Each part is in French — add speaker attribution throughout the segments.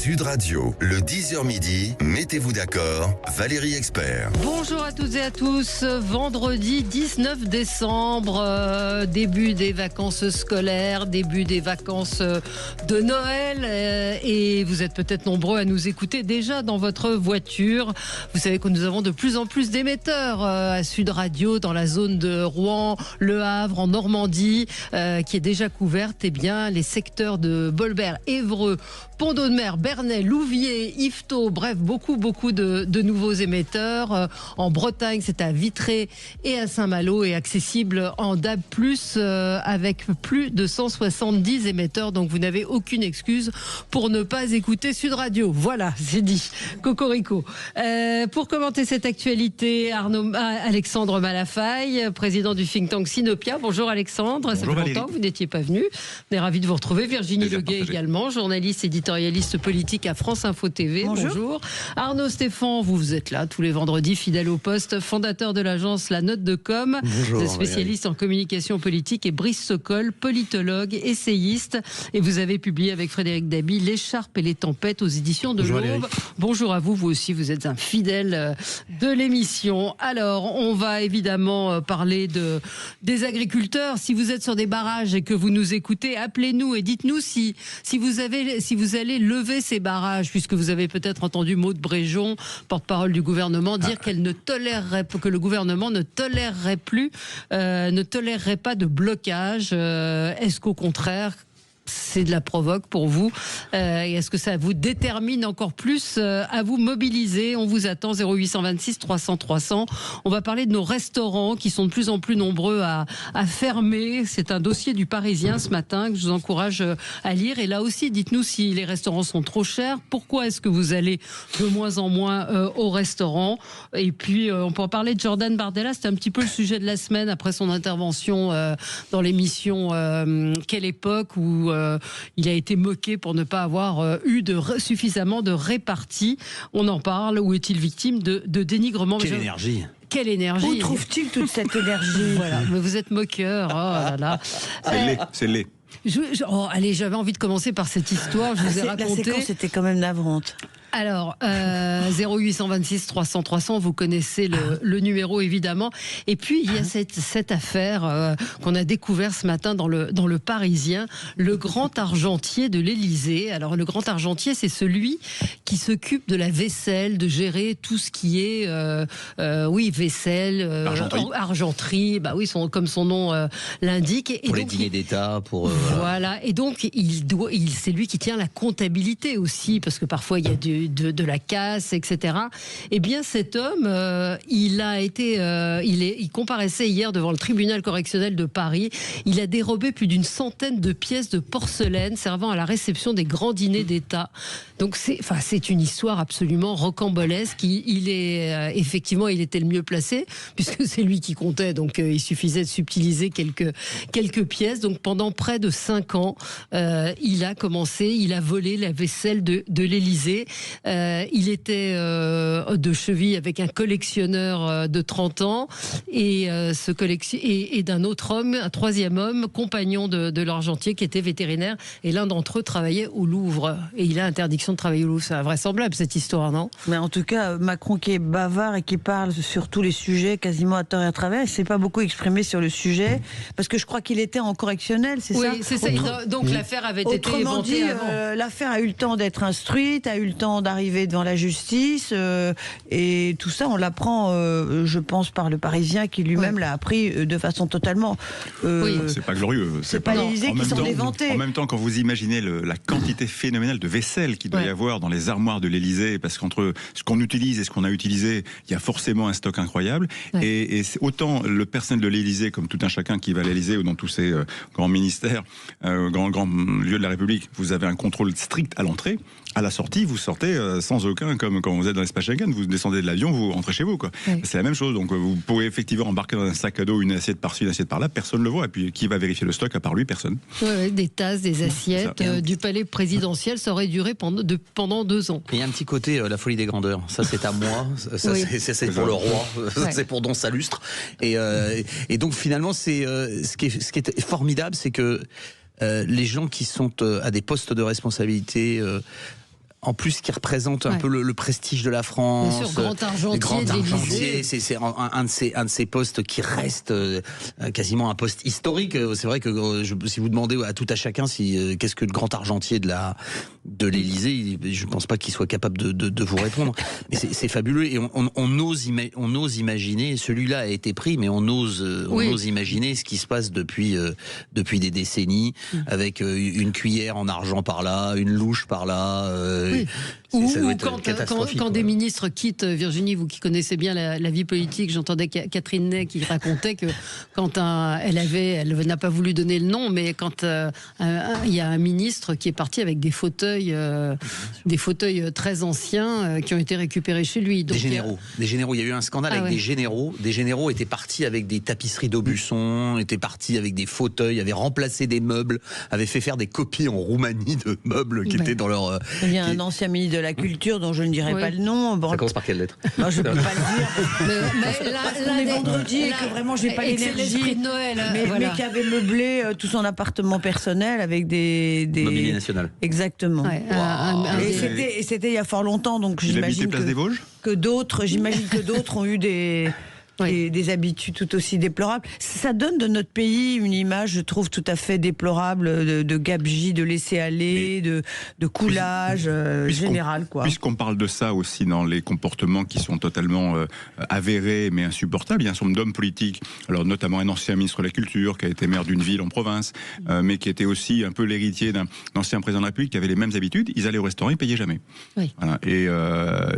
Speaker 1: Sud Radio, le 10h midi, mettez-vous d'accord, Valérie Expert.
Speaker 2: Bonjour à toutes et à tous, vendredi 19 décembre, début des vacances scolaires, début des vacances de Noël et vous êtes peut-être nombreux à nous écouter déjà dans votre voiture. Vous savez que nous avons de plus en plus d'émetteurs à Sud Radio dans la zone de Rouen, Le Havre, en Normandie, qui est déjà couverte. Eh bien, les secteurs de Bolbert, Évreux, Pont-d'Audemer, Bernay, Louviers, Yvetot, bref, beaucoup de nouveaux émetteurs. En Bretagne, c'est à Vitré et à Saint-Malo et accessible en DAB+, avec plus de 170 émetteurs. Donc vous n'avez aucune excuse pour ne pas écouter Sud Radio. Voilà, c'est dit. Cocorico. Pour commenter cette actualité, Alexandre Malafaille, président du think tank Sinopia. Bonjour Alexandre.
Speaker 3: Bonjour,
Speaker 2: ça fait
Speaker 3: Valérie.
Speaker 2: longtemps que vous n'étiez pas venu. On est ravis de vous retrouver. Virginie Leguet également, journaliste éditorialiste politique à France Info TV. Bonjour. Arnaud Stéphane, vous êtes là tous les vendredis, fidèle au poste, fondateur de l'agence La Note de Com,
Speaker 3: Bonjour,
Speaker 2: spécialiste en communication politique, et Brice Sokol, politologue, essayiste. Et vous avez publié avec Frédéric Dabi L'écharpe et les tempêtes aux éditions de l'Aube. Bonjour à vous, vous aussi, vous êtes un fidèle de l'émission. Alors, on va évidemment parler des agriculteurs. Si vous êtes sur des barrages et que vous nous écoutez, appelez-nous et dites-nous si vous allez lever ces barrages, puisque vous avez peut-être entendu Maude Bréjon, porte-parole du gouvernement, dire que le gouvernement ne tolérerait pas de blocage. Est-ce qu'au contraire, c'est de la provoque pour vous et est-ce que ça vous détermine encore plus à vous mobiliser? On vous attend 0826 300 300. On va parler de nos restaurants qui sont de plus en plus nombreux à fermer. C'est un dossier du Parisien ce matin que je vous encourage à lire. Et là aussi, dites-nous si les restaurants sont trop chers. Pourquoi est-ce que vous allez de moins en moins au restaurant? Et puis, on peut en parler de Jordan Bardella. C'était un petit peu le sujet de la semaine après son intervention dans l'émission Quelle époque, où il a été moqué pour ne pas avoir eu suffisamment de répartie. On en parle. Où est-il victime de dénigrement?
Speaker 3: Quelle énergie!
Speaker 2: Quelle énergie!
Speaker 4: Où trouve-t-il toute cette énergie?
Speaker 2: Voilà, mais vous êtes moqueur. Oh là là.
Speaker 3: C'est laid.
Speaker 2: Allez, j'avais envie de commencer par cette histoire. Je vous ai raconté.
Speaker 4: La séquence était quand même navrante.
Speaker 2: Alors, 0826 300 300, vous connaissez le numéro évidemment. Et puis il y a cette affaire qu'on a découvert ce matin dans le Parisien, le grand argentier de l'Élysée. Alors le grand argentier, c'est celui qui s'occupe de la vaisselle, de gérer tout ce qui est vaisselle, argenterie. Bah oui, comme son nom l'indique. Et
Speaker 5: pour
Speaker 2: donc,
Speaker 5: les dîners d'État, pour
Speaker 2: voilà. Et donc c'est lui qui tient la comptabilité aussi, parce que parfois il y a de la casse, etc. Eh bien, cet homme, il comparaissait hier devant le tribunal correctionnel de Paris. Il a dérobé plus d'une centaine de pièces de porcelaine servant à la réception des grands dîners d'État. Donc, c'est une histoire absolument rocambolesque. Effectivement, il était le mieux placé, puisque c'est lui qui comptait. Donc, il suffisait de subtiliser quelques pièces. Donc, pendant près de 5 ans, il a volé la vaisselle de l'Élysée. Il était de cheville avec un collectionneur de 30 ans et d'un autre homme, un troisième homme, compagnon de l'argentier qui était vétérinaire, et l'un d'entre eux travaillait au Louvre et il a interdiction de travailler au Louvre. C'est invraisemblable cette histoire, non?
Speaker 4: Mais en tout cas, Macron qui est bavard et qui parle sur tous les sujets quasiment à tort et à travers, il ne s'est pas beaucoup exprimé sur le sujet parce que je crois qu'il était en correctionnel, c'est ça?
Speaker 2: Oui, c'est ça. Donc l'affaire avait été éventée avant.
Speaker 4: L'affaire a eu le temps d'être instruite, a eu le temps d'arriver devant la justice et tout ça on l'apprend je pense par le Parisien qui lui-même l'a appris de façon totalement
Speaker 3: c'est pas glorieux,
Speaker 4: c'est pas l'Élysée qui s'en est vanté.
Speaker 3: En même temps, quand vous imaginez la quantité phénoménale de vaisselle qu'il doit y avoir dans les armoires de l'Élysée, parce qu'entre ce qu'on utilise et ce qu'on a utilisé, il y a forcément un stock incroyable, et autant le personnel de l'Élysée, comme tout un chacun qui va à l'Élysée ou dans tous ces grands ministères, grands lieux de la République, vous avez un contrôle strict à l'entrée. À la sortie, vous sortez sans aucun, comme quand vous êtes dans l'espace Schengen, vous descendez de l'avion, vous rentrez chez vous, quoi. C'est la même chose. Donc vous pouvez effectivement embarquer dans un sac à dos une assiette par-ci, une assiette par-là, personne ne le voit. Et puis qui va vérifier le stock à part lui? Personne.
Speaker 2: Des tasses, des assiettes du palais présidentiel, ça aurait duré pendant 2 ans.
Speaker 5: Il y a un petit côté la folie des grandeurs. Ça c'est à moi, ça c'est pour le roi, c'est pour Don Salustre. Et donc finalement ce qui est formidable, c'est que les gens qui sont à des postes de responsabilité en plus qui représente un peu le prestige de la France.
Speaker 2: Bien sûr, grand argentier,
Speaker 5: c'est un de ces postes qui reste quasiment un poste historique. C'est vrai que si vous demandez à tout à chacun qu'est-ce que le grand argentier de l'Élysée, je ne pense pas qu'il soit capable de vous répondre. Mais c'est fabuleux et on ose imaginer. Celui-là a été pris, mais on ose imaginer ce qui se passe depuis des décennies, avec une cuillère en argent par là, une louche par là.
Speaker 2: Ou quand des ministres quittent, Virginie, vous qui connaissez bien la vie politique, j'entendais Catherine Ney qui racontait que quand elle n'a pas voulu donner le nom, mais quand il y a un ministre qui est parti avec des fauteuils très anciens qui ont été récupérés chez lui. Donc,
Speaker 5: des généraux. Il y a eu un scandale avec des généraux. Des généraux étaient partis avec des tapisseries d'Aubusson, étaient partis avec des fauteuils, avaient remplacé des meubles, avaient fait faire des copies en Roumanie de meubles qui étaient dans leur.
Speaker 4: Il y a un ancien ministre de la Culture dont je ne dirai pas le nom.
Speaker 5: Ça commence par quelle lettre?
Speaker 4: Non, je ne peux pas le dire. Mais là, on est vendredi et que vraiment j'ai pas l'énergie.
Speaker 2: De Noël,
Speaker 4: mais qui avait meublé tout son appartement personnel avec des
Speaker 5: Mobilier national.
Speaker 4: Exactement.
Speaker 2: Ouais,
Speaker 4: et c'était il y a fort longtemps, donc j'imagine que d'autres ont eu des habitudes tout aussi déplorables. Ça donne de notre pays une image, je trouve, tout à fait déplorable de gabegie, de laisser aller, de coulage général, quoi.
Speaker 3: Puisqu'on parle de ça aussi dans les comportements qui sont totalement avérés mais insupportables, il y a un certain nombre d'hommes politiques, alors notamment un ancien ministre de la Culture qui a été maire d'une ville en province, mais qui était aussi un peu l'héritier d'un ancien président de la République qui avait les mêmes habitudes. Ils allaient au restaurant, ils payaient jamais. Oui. Voilà. Et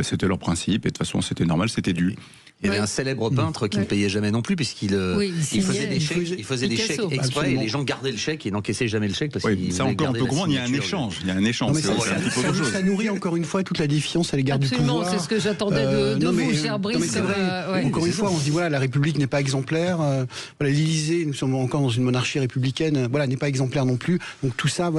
Speaker 3: c'était leur principe, et de toute façon c'était normal, c'était dû.
Speaker 5: Il y avait un célèbre peintre qui ne payait jamais non plus, puisqu'il faisait des chèques exprès, absolument. Et les gens gardaient le chèque et n'encaissaient jamais le chèque. Parce
Speaker 3: ça encore on peut comprendre, il y a un échange. Il y a un échange.
Speaker 6: Ça nourrit encore une fois toute la défiance à l'égard du pouvoir.
Speaker 2: Absolument, c'est ce que j'attendais de vous, cher Brice.
Speaker 6: C'est vrai. Encore une fois, on se dit, voilà, la République n'est pas exemplaire. L'Élysée, nous sommes encore dans une monarchie républicaine, n'est pas exemplaire non plus. Donc tout ça,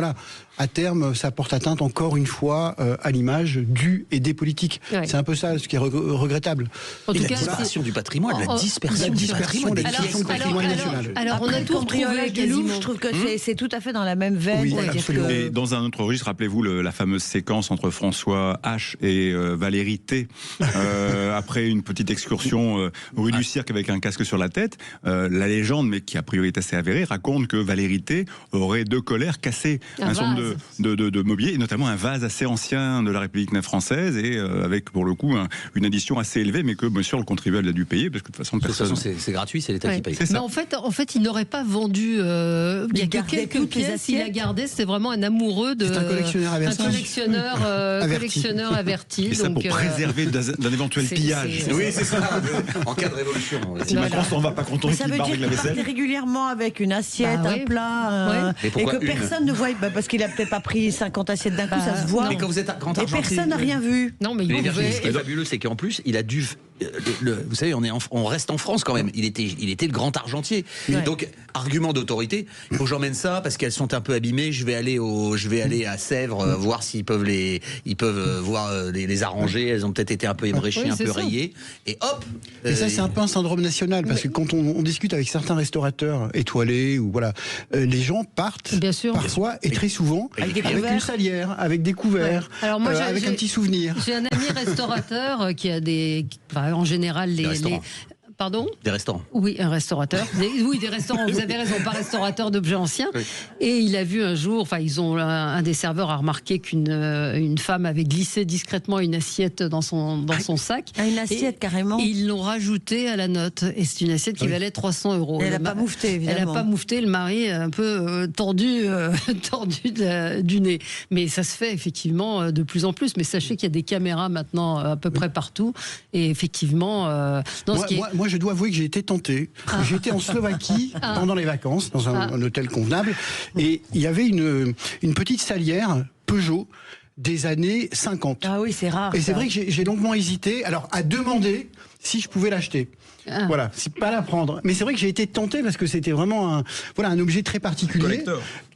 Speaker 6: à terme, ça porte atteinte encore une fois à l'image du et des politiques. C'est un peu ça, ce qui est regrettable.
Speaker 5: En tout cas, dispersion du patrimoine, la dispersion du patrimoine national.
Speaker 2: Alors, on a tout retrouvé quasiment.
Speaker 4: Je trouve que c'est tout à fait dans la même veine.
Speaker 3: Oui, et dans un autre registre, rappelez-vous la fameuse séquence entre François H et Valérie T. Après une petite excursion rue du Cirque avec un casque sur la tête, la légende, mais qui a priori est assez avérée, raconte que Valérie T aurait de colère cassé un certain nombre de mobilier, et notamment un vase assez ancien de la République française, et avec pour le coup une addition assez élevée, mais que monsieur le contribuable a dû payer, parce que de toute façon personne.
Speaker 5: C'est gratuit, c'est l'État qui paye.
Speaker 2: Mais en fait, il n'aurait pas vendu. Il y a que quelques pièces. Il a gardé. C'est vraiment un amoureux de.
Speaker 6: C'est un collectionneur averti.
Speaker 2: Collectionneur averti.
Speaker 3: Et ça pour préserver d'un éventuel pillage.
Speaker 5: Oui, c'est ça. En cas de révolution.
Speaker 3: Si Macron s'en va pas content,
Speaker 4: ça veut dire qu'il partait régulièrement avec une assiette, un plat, et que personne ne voit. Parce qu'il a peut-être pas pris 50 assiettes d'un coup, ça se voit.
Speaker 5: Mais quand vous êtes grand argentier,
Speaker 4: et personne n'a rien vu.
Speaker 2: Non, mais
Speaker 5: ce qui est fabuleux, c'est qu'en plus, il a dû. Vous savez, on reste en France quand même. Il était le grand argentier. Donc, argument d'autorité. Il faut que j'emmène ça parce qu'elles sont un peu abîmées. Je vais aller à Sèvres voir s'ils peuvent les arranger. Elles ont peut-être été un peu ébréchées, un peu rayées. Et hop.
Speaker 6: Et ça, c'est un peu un syndrome national parce que quand on discute avec certains restaurateurs étoilés ou les gens partent parfois et très souvent avec une salière, avec des couverts, avec un petit souvenir.
Speaker 2: J'ai un ami restaurateur qui a en général Pardon ?
Speaker 5: Des restaurants.
Speaker 2: Oui, un restaurateur. Des restaurants, vous avez raison, pas restaurateur d'objets anciens. Oui. Et il a vu un jour, un des serveurs a remarqué qu'une femme avait glissé discrètement une assiette dans son sac.
Speaker 4: Une assiette, carrément.
Speaker 2: Et ils l'ont rajoutée à la note. Et c'est une assiette qui valait 300 €.
Speaker 4: Elle n'a pas moufté, évidemment.
Speaker 2: Elle n'a pas moufté, le mari un peu tordu du nez. Mais ça se fait effectivement de plus en plus. Mais sachez qu'il y a des caméras maintenant à peu près partout. Et effectivement...
Speaker 6: Moi, je dois avouer que j'ai été tenté. J'étais en Slovaquie pendant les vacances, dans un hôtel convenable, et il y avait une petite salière Peugeot des années 50.
Speaker 4: Ah oui, c'est rare.
Speaker 6: Et c'est vrai que j'ai longuement hésité, alors à demander si je pouvais l'acheter. Voilà, c'est pas la prendre. Mais c'est vrai que j'ai été tenté parce que c'était vraiment un objet très particulier.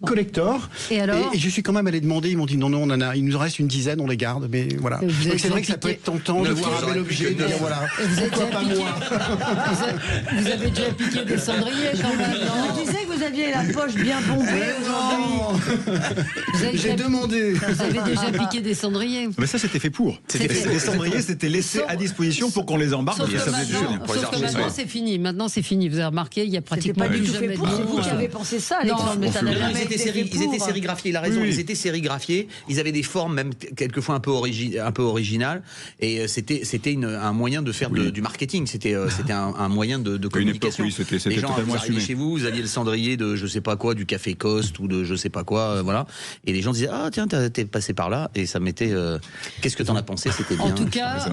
Speaker 6: Collector. Et alors et je suis quand même allé demander, ils m'ont dit non, il nous en reste une dizaine, on les garde. Mais voilà. Donc c'est vrai que ça peut être tentant de voir un bel objet et de dire voilà, pourquoi pas moi.
Speaker 2: Vous avez déjà piqué des cendriers quand même, non?
Speaker 4: Je disais que vous aviez la poche bien bombée aujourd'hui.
Speaker 6: J'ai demandé.
Speaker 2: Vous avez déjà piqué des cendriers.
Speaker 3: Mais ça, c'était fait pour. Les cendriers, c'était laissé à disposition pour qu'on les embarque.
Speaker 2: Maintenant, c'est fini. Maintenant, c'est fini. Vous avez remarqué, il y a pratiquement plus jamais de
Speaker 4: c'est vous qui avez pensé ça, Alexandre. Mais ça n'a jamais été fait pour.
Speaker 5: Ils étaient sérigraphiés. Il a raison. Ils étaient sérigraphiés. Ils avaient des formes même quelquefois un peu originales. Et c'était un moyen de faire du marketing. C'était un moyen de communication.
Speaker 3: C'était
Speaker 5: les gens
Speaker 3: totalement assumé.
Speaker 5: Chez vous, vous aviez le cendrier de je sais pas quoi, du café Coste ou de je sais pas quoi, voilà. Et les gens disaient ah tiens t'es passé par là et ça m'était. Qu'est-ce que t'en as pensé? C'était bien.
Speaker 2: En tout cas,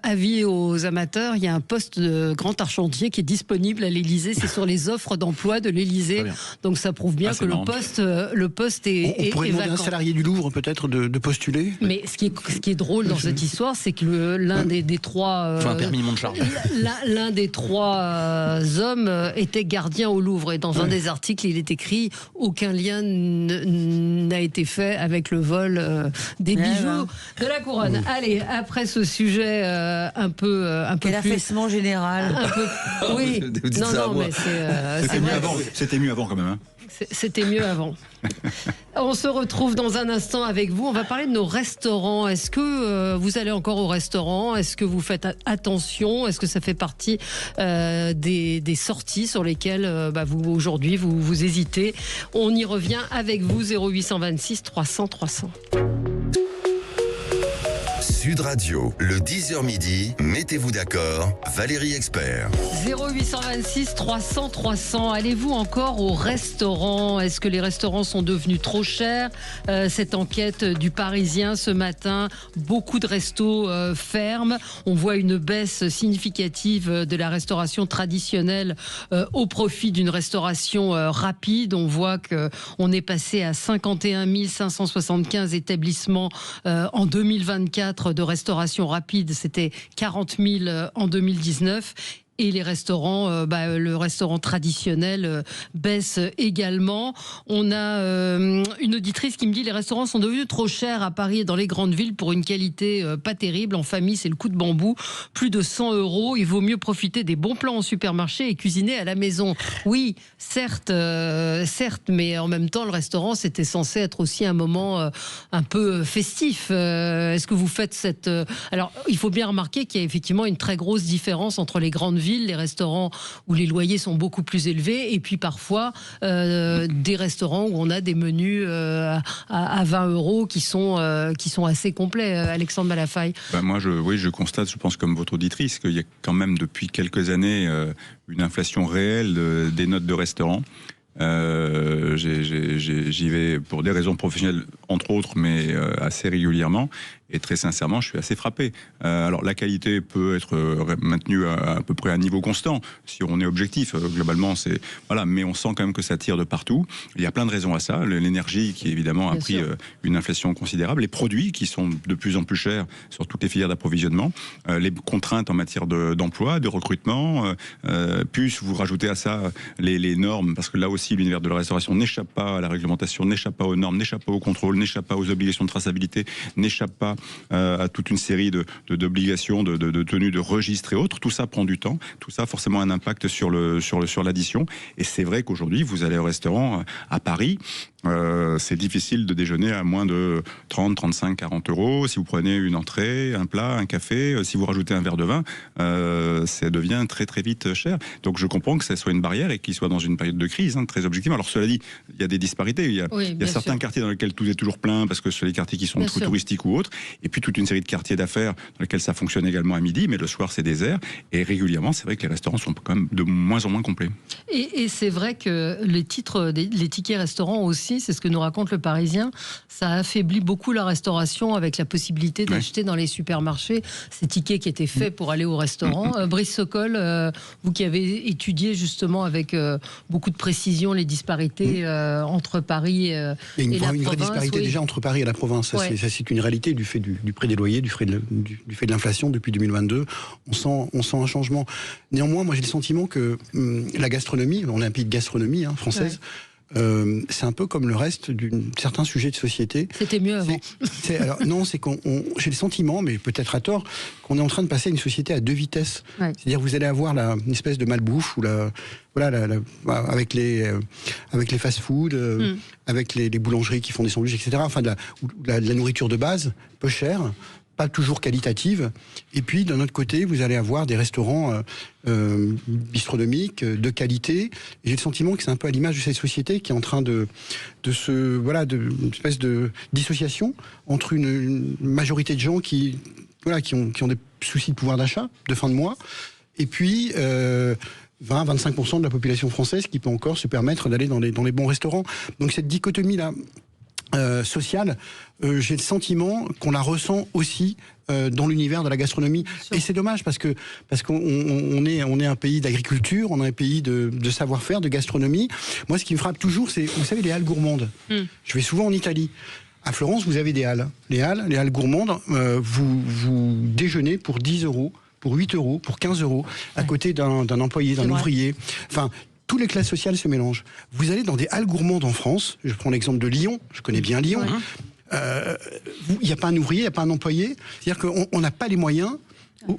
Speaker 2: avis aux amateurs, il y a un poste de grand argentier qui est disponible à l'Élysée. C'est sur les offres d'emploi de l'Élysée. Donc ça prouve bien que le poste est
Speaker 6: on pourrait demander à un salarié du Louvre peut-être de postuler.
Speaker 2: Mais ce qui est drôle dans cette histoire, c'est que l'un des trois
Speaker 5: un permis Montcharles.
Speaker 2: l'un des trois hommes était gardien au Louvre et dans un des articles il est écrit aucun lien n'a été fait avec le vol des bijoux de la couronne. Allez, après ce sujet un peu
Speaker 4: plus l'affaissement général.
Speaker 2: Oui. Non, mais
Speaker 3: c'était mieux avant quand même.
Speaker 2: C'était mieux avant. On se retrouve dans un instant avec vous. On va parler de nos restaurants. Est-ce que vous allez encore au restaurant? Est-ce que vous faites attention? Est-ce que ça fait partie des sorties sur lesquelles vous aujourd'hui vous hésitez? On y revient avec vous. 0826 300 300.
Speaker 1: Sud Radio, le 10h midi, mettez-vous d'accord, Valérie Expert.
Speaker 2: 0826 300 300. Allez-vous encore au restaurant? Est-ce que les restaurants sont devenus trop chers? Cette enquête du Parisien ce matin, beaucoup de restos ferment. On voit une baisse significative de la restauration traditionnelle au profit d'une restauration rapide. On voit qu'on est passé à 51 575 établissements en 2024 de restauration rapide. C'était 40 000 en 2019. Et les restaurants, le restaurant traditionnel baisse également. On a une auditrice qui me dit les restaurants sont devenus trop chers à Paris et dans les grandes villes pour une qualité pas terrible. En famille, c'est le coup de bambou. Plus de 100 €. Il vaut mieux profiter des bons plans en supermarché et cuisiner à la maison. Oui, certes, mais en même temps, le restaurant, c'était censé être aussi un moment un peu festif. Est-ce que vous faites cette... Alors, il faut bien remarquer qu'il y a effectivement une très grosse différence entre les grandes villes, les restaurants où les loyers sont beaucoup plus élevés, et puis parfois des restaurants où on a des menus à 20 € qui sont assez complets. Alexandre Malafaille.
Speaker 3: Moi, je constate, je pense comme votre auditrice, qu'il y a quand même depuis quelques années une inflation réelle des notes de restaurant. J'y vais pour des raisons professionnelles entre autres, mais assez régulièrement. Et très sincèrement, je suis assez frappé. Alors, la qualité peut être maintenue à peu près à un niveau constant, si on est objectif. Globalement, c'est... Voilà, mais on sent quand même que ça tire de partout. Il y a plein de raisons à ça. L'énergie, qui évidemment a pris une inflation considérable. Les produits, qui sont de plus en plus chers sur toutes les filières d'approvisionnement. Les contraintes en matière d'emploi, de recrutement. Plus, vous rajoutez à ça les normes, parce que là aussi, l'univers de la restauration n'échappe pas à la réglementation, n'échappe pas aux normes, n'échappe pas au contrôle, n'échappe pas aux obligations de traçabilité, n'échappe pas à toute une série d'obligations, de tenues de registres et autres. Tout ça prend du temps. Tout ça a forcément un impact sur l'addition. Et c'est vrai qu'aujourd'hui, vous allez au restaurant à Paris, c'est difficile de déjeuner à moins de 30, 35, 40 €. Si vous prenez une entrée, un plat, un café, si vous rajoutez un verre de vin, ça devient très très vite cher. Donc je comprends que ça soit une barrière et qu'il soit dans une période de crise, très objectivement. Alors cela dit, il y a des disparités. Il y a certains quartiers dans lesquels tout est toujours plein parce que c'est les quartiers qui sont trop touristiques ou autres. Et puis toute une série de quartiers d'affaires dans lesquels ça fonctionne également à midi, mais le soir c'est désert. Et régulièrement, c'est vrai que les restaurants sont quand même de moins en moins complets.
Speaker 2: Et c'est vrai que les tickets restaurants aussi aussi, c'est ce que nous raconte le Parisien. Ça a affaibli beaucoup la restauration avec la possibilité d'acheter dans les supermarchés ces tickets qui étaient faits pour aller au restaurant. Brice Sokol, vous qui avez étudié justement avec beaucoup de précision les disparités entre Paris et la province. Il y a une vraie
Speaker 6: disparité déjà entre Paris et la province. Ça, c'est une réalité du fait du prix des loyers, du fait de l'inflation depuis 2022. On sent un changement. Néanmoins, moi j'ai le sentiment que la gastronomie, on est un pays de gastronomie française, c'est un peu comme le reste d'un certain sujet de société.
Speaker 2: C'était mieux avant.
Speaker 6: Non, c'est j'ai le sentiment, mais peut-être à tort, qu'on est en train de passer à une société à deux vitesses. C'est-à-dire vous allez avoir une espèce de malbouffe ou avec les fast-food, avec les boulangeries qui font des sandwichs, etc. Enfin, la nourriture de base, peu chère, pas toujours qualitative. Et puis, d'un autre côté, vous allez avoir des restaurants bistronomiques, de qualité. Et j'ai le sentiment que c'est un peu à l'image de cette société qui est en train d'une espèce de dissociation entre une majorité de gens qui ont des soucis de pouvoir d'achat, de fin de mois, et puis 20-25% de la population française qui peut encore se permettre d'aller dans les bons restaurants. Donc cette dichotomie-là sociale, j'ai le sentiment qu'on la ressent aussi dans l'univers de la gastronomie. Et c'est dommage parce qu'on est un pays d'agriculture, on est un pays de savoir-faire, de gastronomie. Moi, ce qui me frappe toujours, c'est, vous savez, les halles gourmandes. Je vais souvent en Italie. À Florence, vous avez des halles. Les halles gourmandes, vous déjeunez pour 10 €, pour 8 €, pour 15 €, à côté d'un employé, d'un ouvrier. Enfin, toutes les classes sociales se mélangent. Vous allez dans des halles gourmandes en France, je prends l'exemple de Lyon, je connais bien Lyon, il n'y a pas un ouvrier, il n'y a pas un employé, c'est-à-dire qu'on n'a pas les moyens.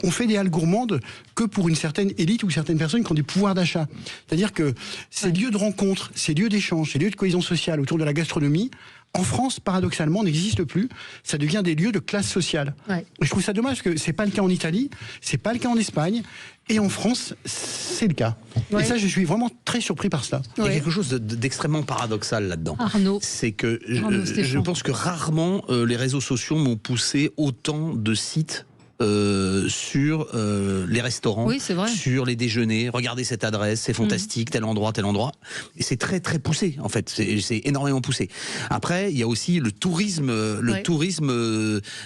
Speaker 6: On fait des halles gourmandes que pour une certaine élite ou certaines personnes qui ont des pouvoirs d'achat. C'est-à-dire que ces lieux de rencontre, ces lieux d'échange, ces lieux de cohésion sociale autour de la gastronomie, en France, paradoxalement, n'existent plus. Ça devient des lieux de classe sociale. Et je trouve ça dommage parce que c'est pas le cas en Italie, c'est pas le cas en Espagne, et en France, c'est le cas. Et ça, je suis vraiment très surpris par cela.
Speaker 5: Il y a quelque chose d'extrêmement paradoxal là-dedans.
Speaker 2: Arnaud.
Speaker 5: C'est que je pense que rarement les réseaux sociaux m'ont poussé autant de sites sur les restaurants, sur les déjeuners. Regardez cette adresse, c'est fantastique, tel endroit. Et c'est très très poussé en fait. C'est énormément poussé. Après, il y a aussi le tourisme,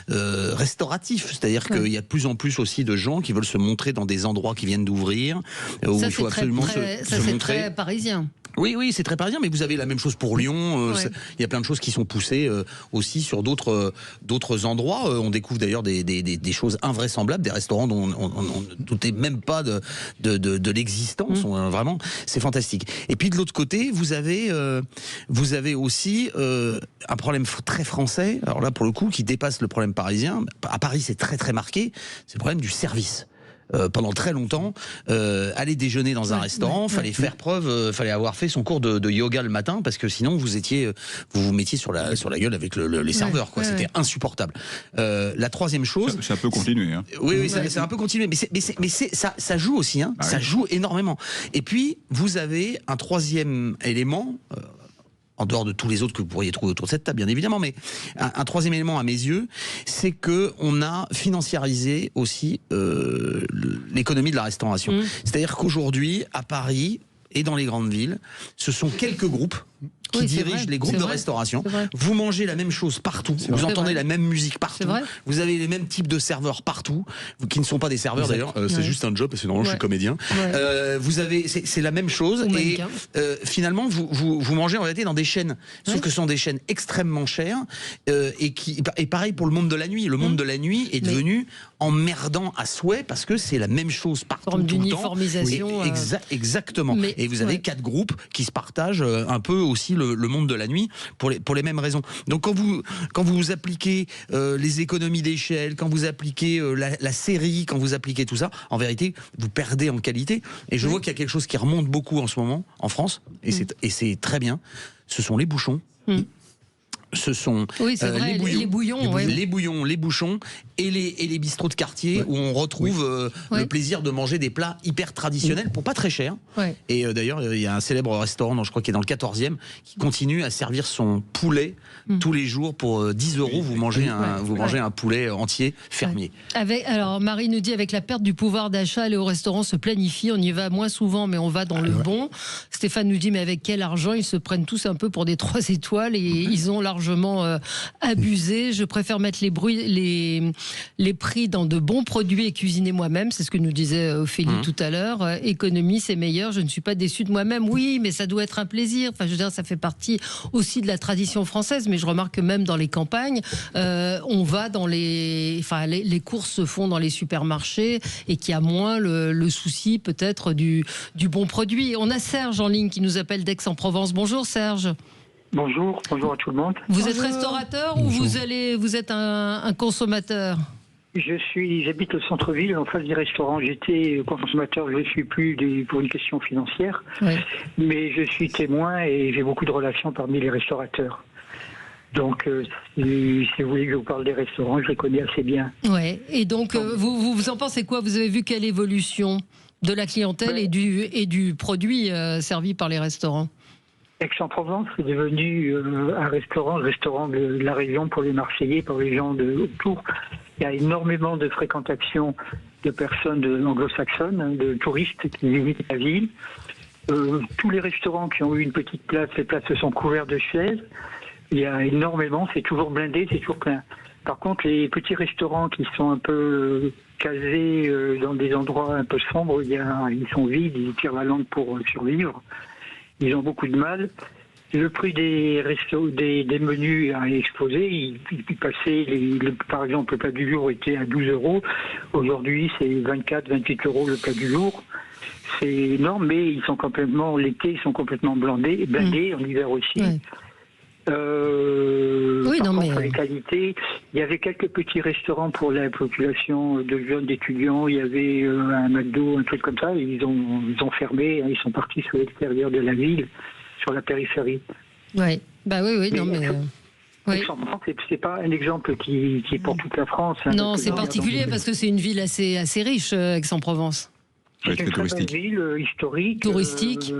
Speaker 5: restauratif, c'est-à-dire qu'il y a de plus en plus aussi de gens qui veulent se montrer dans des endroits qui viennent d'ouvrir où il faut absolument se montrer.
Speaker 2: C'est très parisien.
Speaker 5: Oui, c'est très parisien, mais vous avez la même chose pour Lyon. Il y a plein de choses qui sont poussées aussi sur d'autres endroits. On découvre d'ailleurs des choses invraisemblables, des restaurants dont on ne doutait même pas de l'existence. Vraiment, c'est fantastique. Et puis de l'autre côté, vous avez aussi un problème très français. Alors là, pour le coup, qui dépasse le problème parisien. À Paris, c'est très très marqué. C'est le problème du service. Pendant très longtemps, aller déjeuner dans un restaurant, fallait faire preuve, fallait avoir fait son cours de yoga le matin parce que sinon vous vous mettiez sur la gueule avec les serveurs, quoi. C'était insupportable. La troisième chose,
Speaker 3: ça peut continuer. Hein.
Speaker 5: Oui, ça un peu continuer, mais ça joue aussi, ça joue énormément. Et puis vous avez un troisième élément. En dehors de tous les autres que vous pourriez trouver autour de cette table, bien évidemment, mais un troisième élément à mes yeux, c'est que on a financiarisé aussi l'économie de la restauration. C'est-à-dire qu'aujourd'hui, à Paris et dans les grandes villes, ce sont quelques groupes qui dirigent les groupes de restauration. Vous mangez la même chose partout, vous entendez la même musique partout, vous avez les mêmes types de serveurs partout, qui ne sont pas des serveurs d'ailleurs, c'est juste un job parce que normalement je suis comédien. Vous avez, c'est la même chose et finalement vous mangez en réalité dans des chaînes, sauf que ce sont des chaînes extrêmement chères et pareil pour le monde de la nuit. Le monde de la nuit est devenu emmerdant à souhait parce que c'est la même chose partout tout le temps.
Speaker 2: D'uniformisation.
Speaker 5: Exactement. Et vous avez 4 groupes qui se partagent un peu aussi le monde de la nuit pour les mêmes raisons. Donc quand vous appliquez les économies d'échelle, quand vous appliquez la série, quand vous appliquez tout ça, en vérité vous perdez en qualité. Et je vois qu'il y a quelque chose qui remonte beaucoup en ce moment en France et c'est très bien. Ce sont les bouchons. ce sont
Speaker 2: les bouillons,
Speaker 5: les bouchons et les bistrots de quartier où on retrouve le plaisir de manger des plats hyper traditionnels pour pas très cher. Et d'ailleurs, il y a un célèbre restaurant, je crois qu'il est dans le 14e, qui continue à servir son poulet tous les jours pour 10 €. Vous mangez un poulet entier fermier.
Speaker 2: Alors Marie nous dit, avec la perte du pouvoir d'achat, aller au restaurant se planifie. On y va moins souvent, mais on va dans le bon. Stéphane nous dit, mais avec quel argent? Ils se prennent tous un peu pour des 3 étoiles et ils ont largement abusé. Je préfère mettre les prix dans de bons produits et cuisiner moi-même. C'est ce que nous disait Ophélie tout à l'heure. Économie, c'est meilleur. Je ne suis pas déçue de moi-même. Oui, mais ça doit être un plaisir. Enfin, je veux dire, ça fait partie aussi de la tradition française. Mais je remarque que même dans les campagnes, on va dans les courses se font dans les supermarchés et qu'il y a moins le souci peut-être du bon produit. On a Serge en ligne qui nous appelle d'Aix-en-Provence. Bonjour Serge.
Speaker 7: Bonjour à tout le monde.
Speaker 2: Vous êtes restaurateur ou vous êtes un consommateur?
Speaker 7: J'habite au centre-ville, en face des restaurants. J'étais consommateur, je ne suis plus pour une question financière, mais je suis témoin et j'ai beaucoup de relations parmi les restaurateurs. Donc, si vous voulez que je vous parle des restaurants, je les connais assez bien.
Speaker 2: Ouais. Et donc, vous en pensez quoi? Vous avez vu quelle évolution de la clientèle et du produit servi par les restaurants?
Speaker 7: Aix-en-Provence est devenu un restaurant, le restaurant de la région pour les Marseillais, pour les gens autour. Il y a énormément de fréquentation de personnes anglo-saxonnes, de touristes qui visitent la ville. Tous les restaurants qui ont eu une petite place, les places se sont couvertes de chaises. Il y a énormément, c'est toujours blindé, c'est toujours plein. Par contre, les petits restaurants qui sont un peu casés dans des endroits un peu sombres, ils sont vides, ils tirent la langue pour survivre. Ils ont beaucoup de mal. Le prix des menus a explosé. Il passait, par exemple, le plat du jour était à 12 €. Aujourd'hui, c'est 24, 28 € le plat du jour. C'est énorme, mais l'été, ils sont complètement blindés, en hiver aussi. Les qualités, il y avait quelques petits restaurants pour la population de jeunes étudiants. Il y avait un McDo, un truc comme ça. Ils ont fermé. Ils sont partis sur l'extérieur de la ville, sur la périphérie.
Speaker 2: Oui.
Speaker 7: C'est pas un exemple qui est pour toute la France.
Speaker 2: Non, c'est particulier parce que c'est une ville assez riche, Aix-en-Provence.
Speaker 7: C'est une très belle ville historique, touristique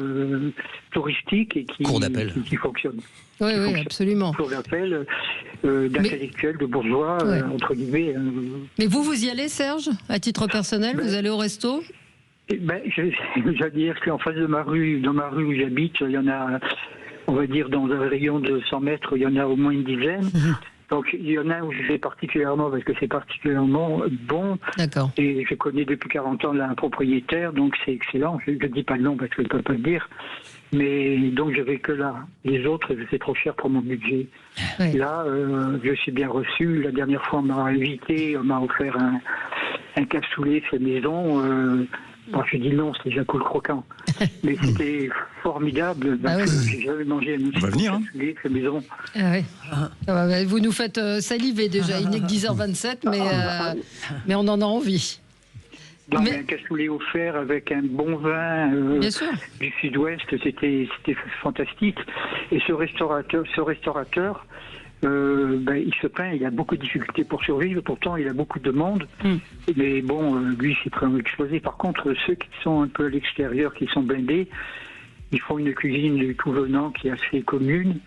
Speaker 7: et qui fonctionne.
Speaker 2: Oui, absolument.
Speaker 7: Cours d'appel, d'intellectuels, de bourgeois, entre guillemets.
Speaker 2: Mais vous y allez, Serge, à titre personnel? Vous allez au resto?
Speaker 7: Je dire qu'en face de ma rue, dans ma rue où j'habite, il y en a, on va dire, dans un rayon de 100 mètres, il y en a au moins une dizaine. Donc il y en a où je vais particulièrement parce que c'est particulièrement bon. D'accord. Et je connais depuis 40 ans un propriétaire, donc c'est excellent. Je ne dis pas le nom parce que je ne peux pas le dire. Mais donc je vais que là. Les autres, c'est trop cher pour mon budget. Ouais. Là, je suis bien reçu. La dernière fois, on m'a invité, on m'a offert un cassoulet fait maison. Je dis non, c'est déjà cool croquant. Mais c'était formidable. J'ai jamais mangé un cassoulet fait maison.
Speaker 2: Vous nous faites saliver déjà. Il n'est que 10h27, mais on en a envie.
Speaker 7: Un cassoulet offert avec un bon vin du sud-ouest, c'était fantastique. Et ce restaurateur, il se plaint, il a beaucoup de difficultés pour survivre, pourtant il a beaucoup de monde. Mais bon, lui, c'est prêt à exploser. Par contre, ceux qui sont un peu à l'extérieur, qui sont blindés, ils font une cuisine de tout venant qui est assez commune.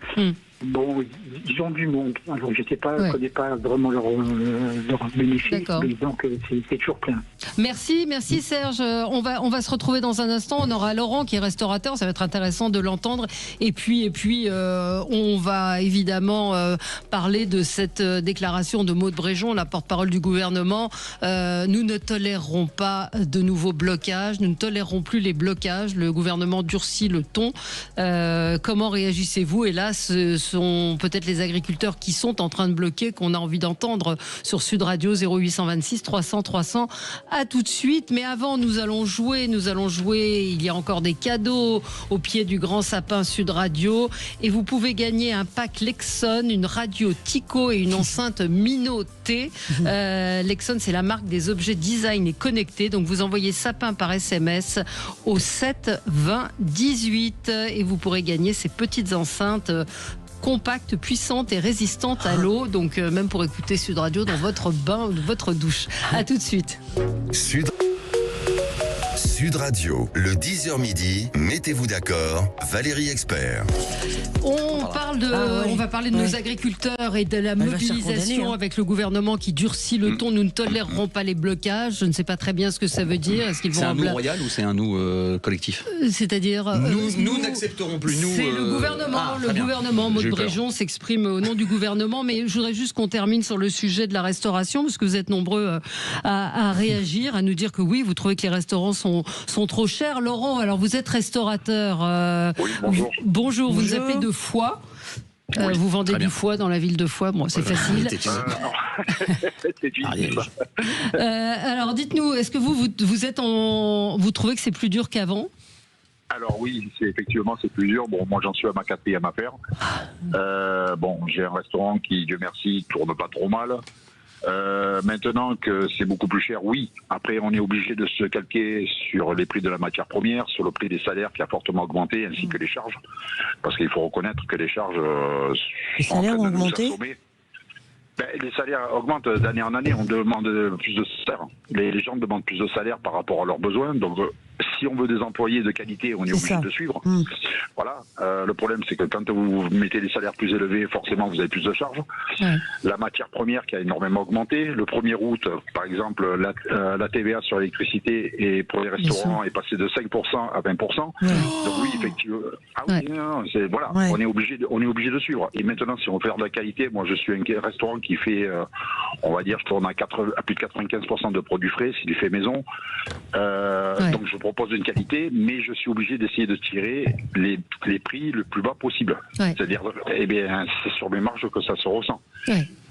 Speaker 7: Bon, ils ont du monde. Alors, je ne connais pas vraiment leur bénéfice, mais donc c'est toujours plein.
Speaker 2: Merci Serge. On va se retrouver dans un instant. On aura Laurent qui est restaurateur. Ça va être intéressant de l'entendre. Et puis, on va évidemment parler de cette déclaration de Maud Bréjon, la porte-parole du gouvernement. Nous ne tolérerons pas de nouveaux blocages. Nous ne tolérerons plus les blocages. Le gouvernement durcit le ton. Comment réagissez-vous? Et là, ce sont peut-être les agriculteurs qui sont en train de bloquer, qu'on a envie d'entendre sur Sud Radio 0826 300 300. À tout de suite. Mais avant, nous allons jouer. Il y a encore des cadeaux au pied du grand sapin Sud Radio. Et vous pouvez gagner un pack Lexon, une radio Tico et une enceinte Mino T. Lexon, c'est la marque des objets design et connectés. Donc vous envoyez sapin par SMS au 7 20 18 et vous pourrez gagner ces petites enceintes compacte, puissante et résistante à l'eau. Donc même pour écouter Sud Radio dans votre bain ou votre douche. À tout de suite.
Speaker 1: Sud Radio, le 10h midi, mettez-vous d'accord, Valérie Expert.
Speaker 2: On va parler de nos agriculteurs et de la mobilisation avec le gouvernement qui durcit le ton. Nous ne tolérerons pas les blocages. Je ne sais pas très bien ce que ça veut dire. Est-ce qu'ils vont
Speaker 5: c'est un nous royal ou c'est un nous collectif?
Speaker 2: C'est-à-dire
Speaker 5: nous n'accepterons plus.
Speaker 2: C'est le gouvernement. Le gouvernement. Maud Bréjon s'exprime au nom du gouvernement. Mais je voudrais juste qu'on termine sur le sujet de la restauration, parce que vous êtes nombreux à réagir, à nous dire que oui, vous trouvez que les restaurants sont trop chers. Laurent, alors vous êtes restaurateur.
Speaker 8: Oui, bonjour.
Speaker 2: Bonjour, vous nous appelez de Foix. Oui, vous vendez du foie dans la ville de Foix. Bon, c'est facile. Alors, dites-nous, est-ce que vous trouvez que c'est plus dur qu'avant?
Speaker 8: Alors oui, effectivement c'est plus dur. Bon, moi j'en suis à ma 4e affaire. Bon, j'ai un restaurant qui, Dieu merci, tourne pas trop mal. Maintenant que c'est beaucoup plus cher, oui. Après, on est obligé de se calquer sur les prix de la matière première, sur le prix des salaires qui a fortement augmenté, ainsi que les charges. Parce qu'il faut reconnaître que les charges
Speaker 4: sont en train de nous assommer.
Speaker 8: Les salaires augmentent d'année en année. On demande plus de salaire. Les gens demandent plus de salaire par rapport à leurs besoins. Donc, si on veut des employés de qualité, on est obligé de suivre. Voilà. Le problème, c'est que quand vous mettez des salaires plus élevés, forcément, vous avez plus de charges. La matière première qui a énormément augmenté. Le 1er août, par exemple, la TVA sur l'électricité et pour les restaurants est passée de 5% à 20%. Donc oui, effectivement. Ah oui, non, voilà. On est obligé de suivre. Et maintenant, si on veut faire de la qualité, moi, je suis un restaurant qui fait, on va dire, je tourne à plus de 95% de produits frais, c'est du fait maison. Donc je propose une qualité, mais je suis obligé d'essayer de tirer les prix le plus bas possible. C'est-à-dire, eh bien, c'est sur mes marges que ça se ressent.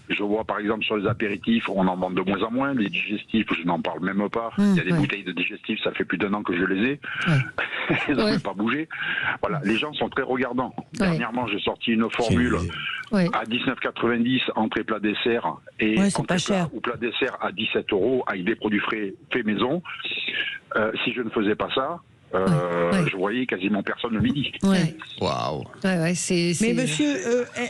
Speaker 8: Je vois par exemple sur les apéritifs, on en vend de moins en moins. Les digestifs, je n'en parle même pas. Il y a des bouteilles de digestifs, ça fait plus d'1 an que je les ai. Elles n'ont même pas bougé. Voilà, les gens sont très regardants. Dernièrement, j'ai sorti une formule à 19,90 entrée plat dessert et entrée plat ou plat dessert à 17 € avec des produits frais faits maison. Si je ne faisais pas ça, je voyais quasiment personne le midi.
Speaker 5: Waouh.
Speaker 4: Mais monsieur,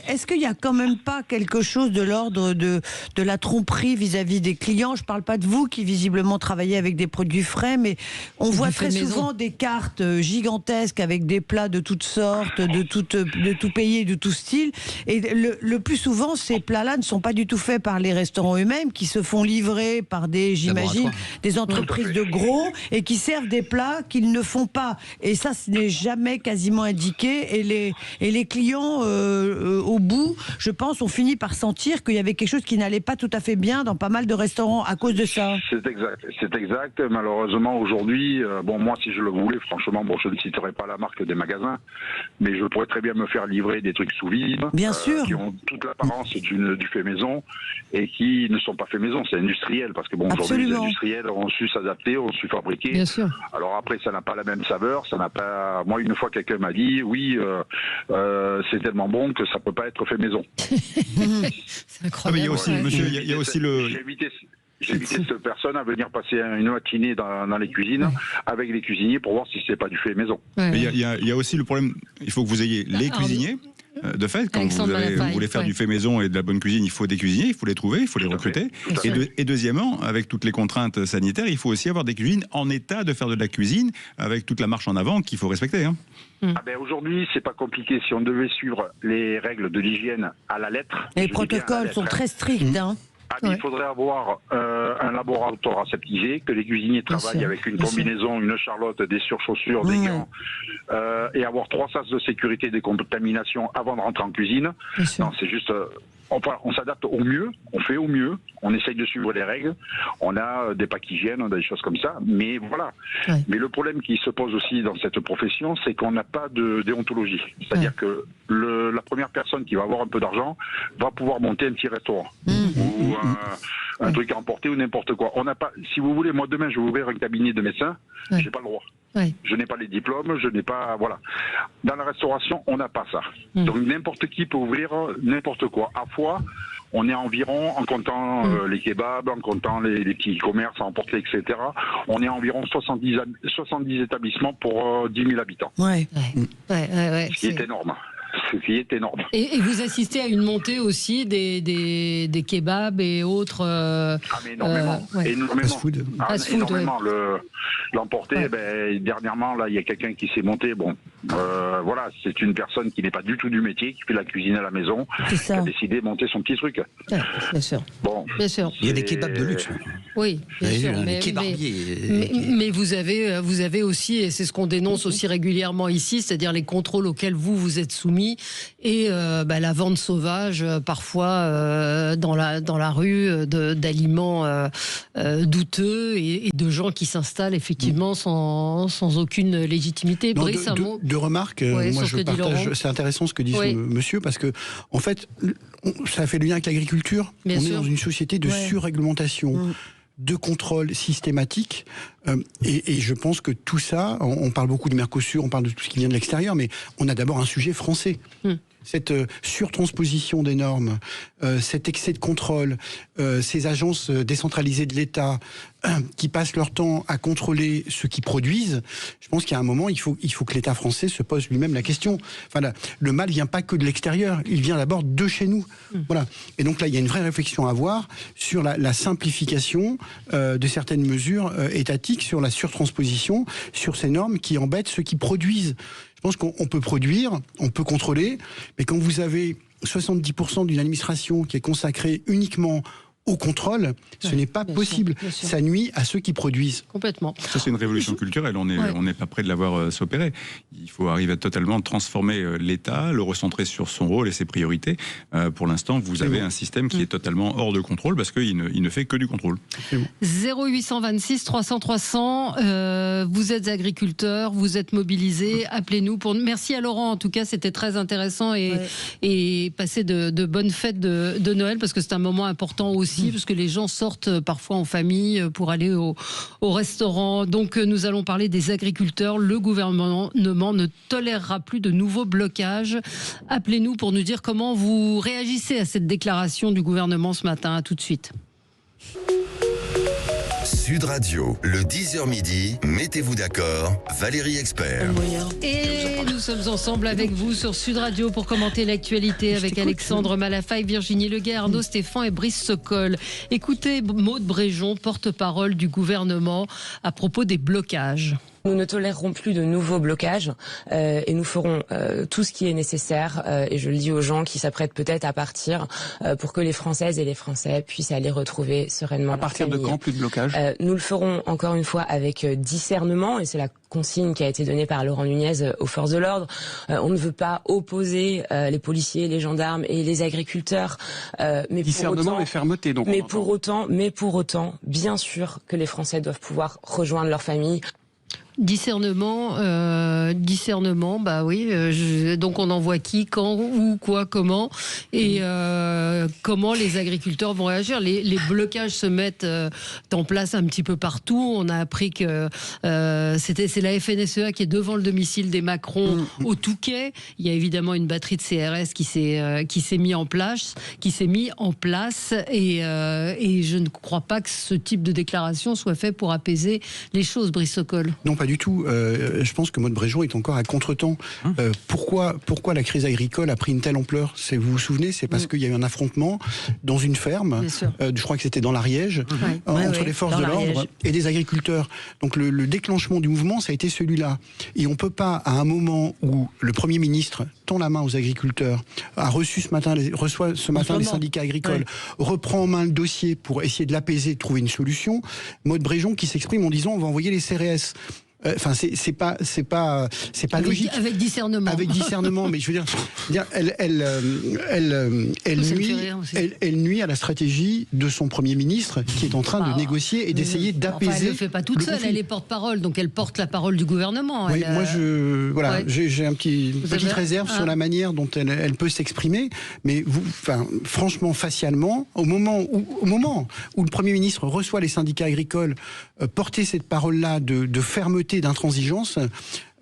Speaker 4: est-ce qu'il n'y a quand même pas quelque chose de l'ordre de la tromperie vis-à-vis des clients? Je ne parle pas de vous qui visiblement travaillez avec des produits frais, mais on voit très souvent des cartes gigantesques avec des plats de toutes sortes, de tout pays, de tout style. Et le plus souvent, ces plats-là ne sont pas du tout faits par les restaurants eux-mêmes, qui se font livrer par j'imagine, des entreprises de gros et qui servent des plats qu'ils ne font pas. Et ça, ce n'est jamais quasiment indiqué. Et les clients, au bout, je pense, ont fini par sentir qu'il y avait quelque chose qui n'allait pas tout à fait bien dans pas mal de restaurants à cause de ça.
Speaker 8: C'est exact. Malheureusement, aujourd'hui, bon, moi, si je le voulais, franchement, bon, je ne citerai pas la marque des magasins, mais je pourrais très bien me faire livrer des trucs sous vide.
Speaker 4: Bien sûr.
Speaker 8: Qui ont toute l'apparence du fait maison et qui ne sont pas fait maison. C'est industriel parce que bon, aujourd'hui, les industriels ont su s'adapter, ont su fabriquer.
Speaker 2: Bien sûr.
Speaker 8: Alors après, ça n'a pas la même saveur, ça n'a pas. Moi, une fois, quelqu'un m'a dit, oui, c'est tellement bon que ça peut pas être fait maison.
Speaker 2: C'est incroyable.
Speaker 3: Il y a aussi, monsieur, il y a aussi le.
Speaker 8: J'ai invité cette personne à venir passer une matinée dans les cuisines avec les cuisiniers pour voir si c'est pas du fait maison.
Speaker 3: Mais il y a aussi le problème, il faut que vous ayez les cuisiniers. De fait, quand vous voulez faire du fait maison et de la bonne cuisine, il faut des cuisiniers, il faut les trouver, il faut les recruter. Et deuxièmement, avec toutes les contraintes sanitaires, il faut aussi avoir des cuisines en état de faire de la cuisine, avec toute la marche en avant qu'il faut respecter.
Speaker 8: Aujourd'hui, c'est pas compliqué. Si on devait suivre les règles de l'hygiène à la lettre.
Speaker 4: Les protocoles sont très stricts.
Speaker 8: Il faudrait avoir un laboratoire aseptisé, que les cuisiniers travaillent avec une combinaison, une charlotte, des surchaussures, des gants, et avoir 3 sas de sécurité et de contamination avant de rentrer en cuisine. Non, c'est juste... on s'adapte au mieux, on fait au mieux, on essaye de suivre les règles, on a des packs hygiène, on a des choses comme ça, mais voilà. Mais le problème qui se pose aussi dans cette profession, c'est qu'on n'a pas de déontologie. C'est-à-dire que la première personne qui va avoir un peu d'argent va pouvoir monter un petit restaurant. Ou un truc à emporter ou n'importe quoi. On n'a pas, si vous voulez, moi demain je vais ouvrir un cabinet de médecin, j'ai pas le droit. Je n'ai pas les diplômes, je n'ai pas, voilà. Dans la restauration, on n'a pas ça. Donc n'importe qui peut ouvrir n'importe quoi. À fois, on est environ, en comptant les kebabs, en comptant les petits commerces à emporter, etc., on est environ 70 établissements pour 10 000 habitants. Ce qui est énorme. qui est énorme.
Speaker 2: Et vous assistez à une montée aussi des kebabs et autres.
Speaker 8: Mais énormément.
Speaker 2: Ouais.
Speaker 8: Énormément.
Speaker 6: Fast-food.
Speaker 8: Énormément. L'emporter, dernièrement, là, il y a quelqu'un qui s'est monté. Bon, voilà, c'est une personne qui n'est pas du tout du métier, qui fait la cuisine à la maison, qui a décidé de monter son petit truc.
Speaker 2: Ouais, bien sûr.
Speaker 8: Bon.
Speaker 2: Bien sûr.
Speaker 5: Il y a des kebabs de luxe.
Speaker 2: Oui, bien sûr. Mais vous avez aussi, et c'est ce qu'on dénonce aussi régulièrement ici, c'est-à-dire les contrôles auxquels vous êtes soumis et la vente sauvage parfois dans la rue d'aliments douteux et de gens qui s'installent effectivement sans aucune légitimité.
Speaker 6: Non,
Speaker 2: Brice,
Speaker 6: deux remarques. Moi, je partage. C'est intéressant ce que dit ce monsieur parce que en fait, ça fait le lien avec l'agriculture. On est dans une société de surréglementation. De contrôle systématique et je pense que tout ça, on parle beaucoup du Mercosur, on parle de tout ce qui vient de l'extérieur, mais on a d'abord un sujet français. Cette surtransposition des normes, cet excès de contrôle, ces agences décentralisées de l'État qui passent leur temps à contrôler ceux qui produisent, je pense qu'il y a un moment, il faut que l'État français se pose lui-même la question. Enfin, le mal vient pas que de l'extérieur, il vient d'abord de chez nous. Voilà. Et donc là, il y a une vraie réflexion à avoir sur la simplification de certaines mesures étatiques, sur la surtransposition, sur ces normes qui embêtent ceux qui produisent. Je pense qu'on peut produire, on peut contrôler, mais quand vous avez 70% d'une administration qui est consacrée uniquement au contrôle, ce n'est pas possible. Ça nuit à ceux qui produisent.
Speaker 2: Complètement.
Speaker 3: Ça, c'est une révolution culturelle. On n'est pas près de l'avoir s'opérer. Il faut arriver à totalement transformer l'État, le recentrer sur son rôle et ses priorités. Pour l'instant, vous avez un système qui est totalement hors de contrôle parce qu'il ne fait que du contrôle.
Speaker 2: 0826 300 300. Vous êtes agriculteur, vous êtes mobilisé. Appelez-nous pour. Merci à Laurent. En tout cas, c'était très intéressant et passer de bonnes fêtes de Noël parce que c'est un moment important aussi. Parce que les gens sortent parfois en famille pour aller au restaurant. Donc nous allons parler des agriculteurs. Le gouvernement ne tolérera plus de nouveaux blocages. Appelez-nous pour nous dire comment vous réagissez à cette déclaration du gouvernement ce matin. À tout de suite.
Speaker 1: Sud Radio, le 10h midi, mettez-vous d'accord, Valérie Expert.
Speaker 2: Et nous sommes ensemble avec vous sur Sud Radio pour commenter l'actualité avec Alexandre Malafaille, Virginie Leguet, Arnaud Stéphane et Brice Sokol. Écoutez Maude Bréjon, porte-parole du gouvernement, à propos des blocages.
Speaker 9: Nous ne tolérerons plus de nouveaux blocages et nous ferons tout ce qui est nécessaire et je le dis aux gens qui s'apprêtent peut-être à partir pour que les Françaises et les Français puissent aller retrouver sereinement leur famille. À partir de quand plus de blocages Nous le ferons encore une fois avec discernement et c'est la consigne qui a été donnée par Laurent Nunez aux forces de l'ordre. On ne veut pas opposer les policiers, les gendarmes et les agriculteurs. Mais discernement et fermeté donc. Mais pour autant, bien sûr que les Français doivent pouvoir rejoindre leur famille.
Speaker 2: Discernement, bah oui. Donc on envoie qui, quand, où, quoi, comment, et comment les agriculteurs vont réagir. Les blocages se mettent en place un petit peu partout. On a appris que c'est la FNSEA qui est devant le domicile des Macron au Touquet. Il y a évidemment une batterie de CRS qui s'est mis en place, et je ne crois pas que ce type de déclaration soit fait pour apaiser les choses, Brice Sokol.
Speaker 6: Non, pas du tout. Je pense que Maude Bréjon est encore à contretemps. Pourquoi la crise agricole a pris une telle ampleur ? Vous vous souvenez, c'est parce qu'il y a eu un affrontement dans une ferme, je crois que c'était dans l'Ariège, entre les forces de l'ordre et des agriculteurs. Donc le déclenchement du mouvement, ça a été celui-là. Et on ne peut pas, à un moment où le Premier ministre tend la main aux agriculteurs, reçoit ce matin les syndicats agricoles, reprend en main le dossier pour essayer de l'apaiser, de trouver une solution, Maude Bréjon qui s'exprime en disant on va envoyer les CRS. Enfin, c'est pas logique.
Speaker 2: Avec discernement.
Speaker 6: Avec discernement, mais je veux dire, elle nuit à la stratégie de son Premier ministre qui est en train de négocier et d'essayer d'apaiser.
Speaker 2: Elle ne le fait pas toute seule, elle est porte-parole, donc elle porte la parole du gouvernement.
Speaker 6: Oui, moi j'ai une petite réserve sur la manière dont elle peut s'exprimer, mais franchement, facialement, au moment où le Premier ministre reçoit les syndicats agricoles, porter cette parole-là de fermeté, d'intransigeance,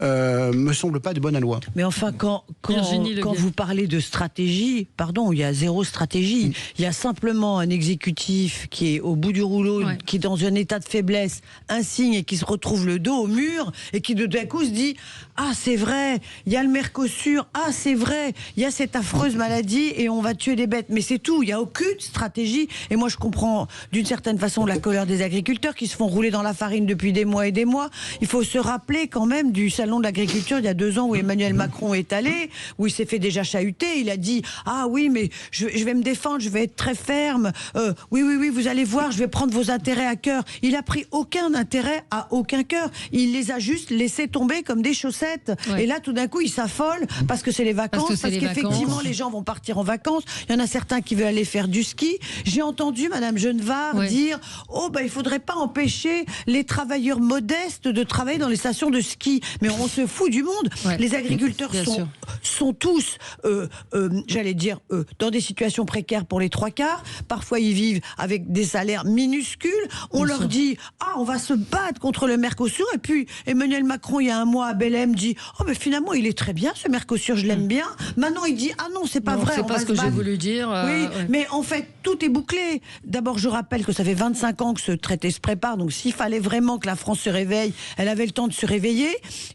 Speaker 6: me semble pas de bonne loi.
Speaker 4: Mais enfin, quand vous parlez de stratégie, pardon, il y a zéro stratégie. Il y a simplement un exécutif qui est au bout du rouleau, qui est dans un état de faiblesse, insigne, et qui se retrouve le dos au mur, et qui de d'un coup se dit « Ah, c'est vrai, il y a le Mercosur, ah, c'est vrai, il y a cette affreuse maladie, et on va tuer des bêtes. » Mais c'est tout, il n'y a aucune stratégie. Et moi, je comprends d'une certaine façon la colère des agriculteurs qui se font rouler dans la farine depuis des mois et des mois. Il faut se rappeler quand même du salon de l'agriculture il y a 2 ans où Emmanuel Macron est allé, où il s'est fait déjà chahuter. Il a dit « Ah oui, mais je vais me défendre, je vais être très ferme. Oui, vous allez voir, je vais prendre vos intérêts à cœur. » Il a pris aucun intérêt à aucun cœur. Il les a juste laissés tomber comme des chaussettes. Ouais. Et là, tout d'un coup, il s'affole parce que c'est les vacances, parce qu'effectivement, les gens vont partir en vacances. Il y en a certains qui veulent aller faire du ski. J'ai entendu Madame Genevard dire « Oh, il faudrait pas empêcher les travailleurs modestes de travailler dans les stations de ski. » Mais on se fout du monde. Ouais. Les agriculteurs sont tous, j'allais dire, dans des situations précaires pour les 3/4. Parfois, ils vivent avec des salaires minuscules. On leur dit « Ah, on va se battre contre le Mercosur. » Et puis, Emmanuel Macron, il y a un mois, à Belém, dit « Oh, mais finalement, il est très bien, ce Mercosur, je l'aime bien. » Maintenant, il dit « Ah non, c'est pas vrai. »
Speaker 2: C'est pas ce que j'ai voulu dire.
Speaker 4: Oui, mais en fait, tout est bouclé. D'abord, je rappelle que ça fait 25 ans que ce traité se prépare. Donc, s'il fallait vraiment que la France se réveille, elle avait le temps de se réveiller.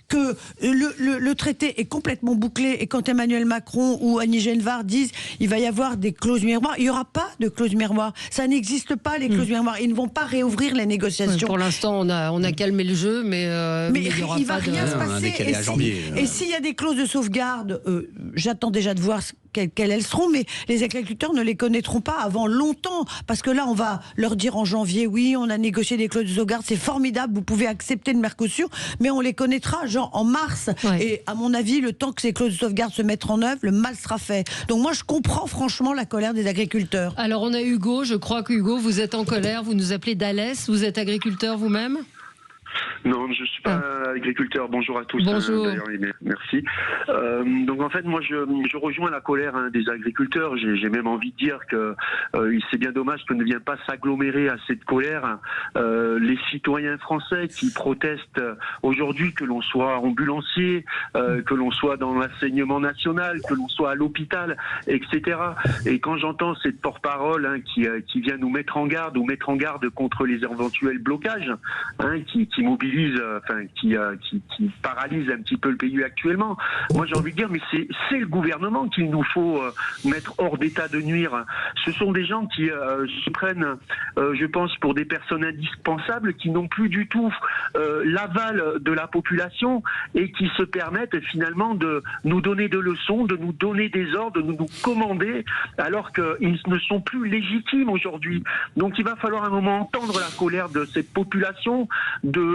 Speaker 4: Que le traité est complètement bouclé. Et quand Emmanuel Macron ou Annie Genevard disent il va y avoir des clauses miroirs, il n'y aura pas de clauses miroirs. Ça n'existe pas, les clauses miroirs. Ils ne vont pas réouvrir les négociations.
Speaker 2: Oui, pour l'instant, on a calmé le jeu, mais il n'y aura pas de...
Speaker 4: rien se passer. Et s'il y a des clauses de sauvegarde, j'attends déjà de voir quelles elles seront, mais les agriculteurs ne les connaîtront pas avant longtemps, parce que là, on va leur dire en janvier, oui, on a négocié des clauses de sauvegarde, c'est formidable, vous pouvez accepter le Mercosur, mais on les connaîtra genre en mars. Ouais. Et à mon avis, le temps que ces clauses de sauvegarde se mettent en œuvre, le mal sera fait. Donc moi, je comprends franchement la colère des agriculteurs.
Speaker 2: Alors on a Hugo, je crois que Hugo, vous êtes en colère, vous nous appelez d'Alès, vous êtes agriculteur vous-même ?
Speaker 10: Non, je ne suis pas agriculteur. Bonjour à tous.
Speaker 2: Bonjour.
Speaker 10: Merci. Donc en fait, moi, je rejoins la colère des agriculteurs. J'ai même envie de dire que c'est bien dommage que ne viennent pas s'agglomérer à cette colère les citoyens français qui protestent aujourd'hui, que l'on soit ambulancier, que l'on soit dans l'enseignement national, que l'on soit à l'hôpital, etc. Et quand j'entends cette porte-parole qui vient nous mettre en garde ou mettre en garde contre les éventuels blocages, qui mobilise, qui paralyse un petit peu le pays actuellement. Moi, j'ai envie de dire, mais c'est le gouvernement qu'il nous faut mettre hors d'état de nuire. Ce sont des gens qui se prennent, je pense, pour des personnes indispensables, qui n'ont plus du tout l'aval de la population et qui se permettent finalement de nous donner des leçons, de nous donner des ordres, de nous commander, alors qu'ils ne sont plus légitimes aujourd'hui. Donc, il va falloir à un moment entendre la colère de cette population, de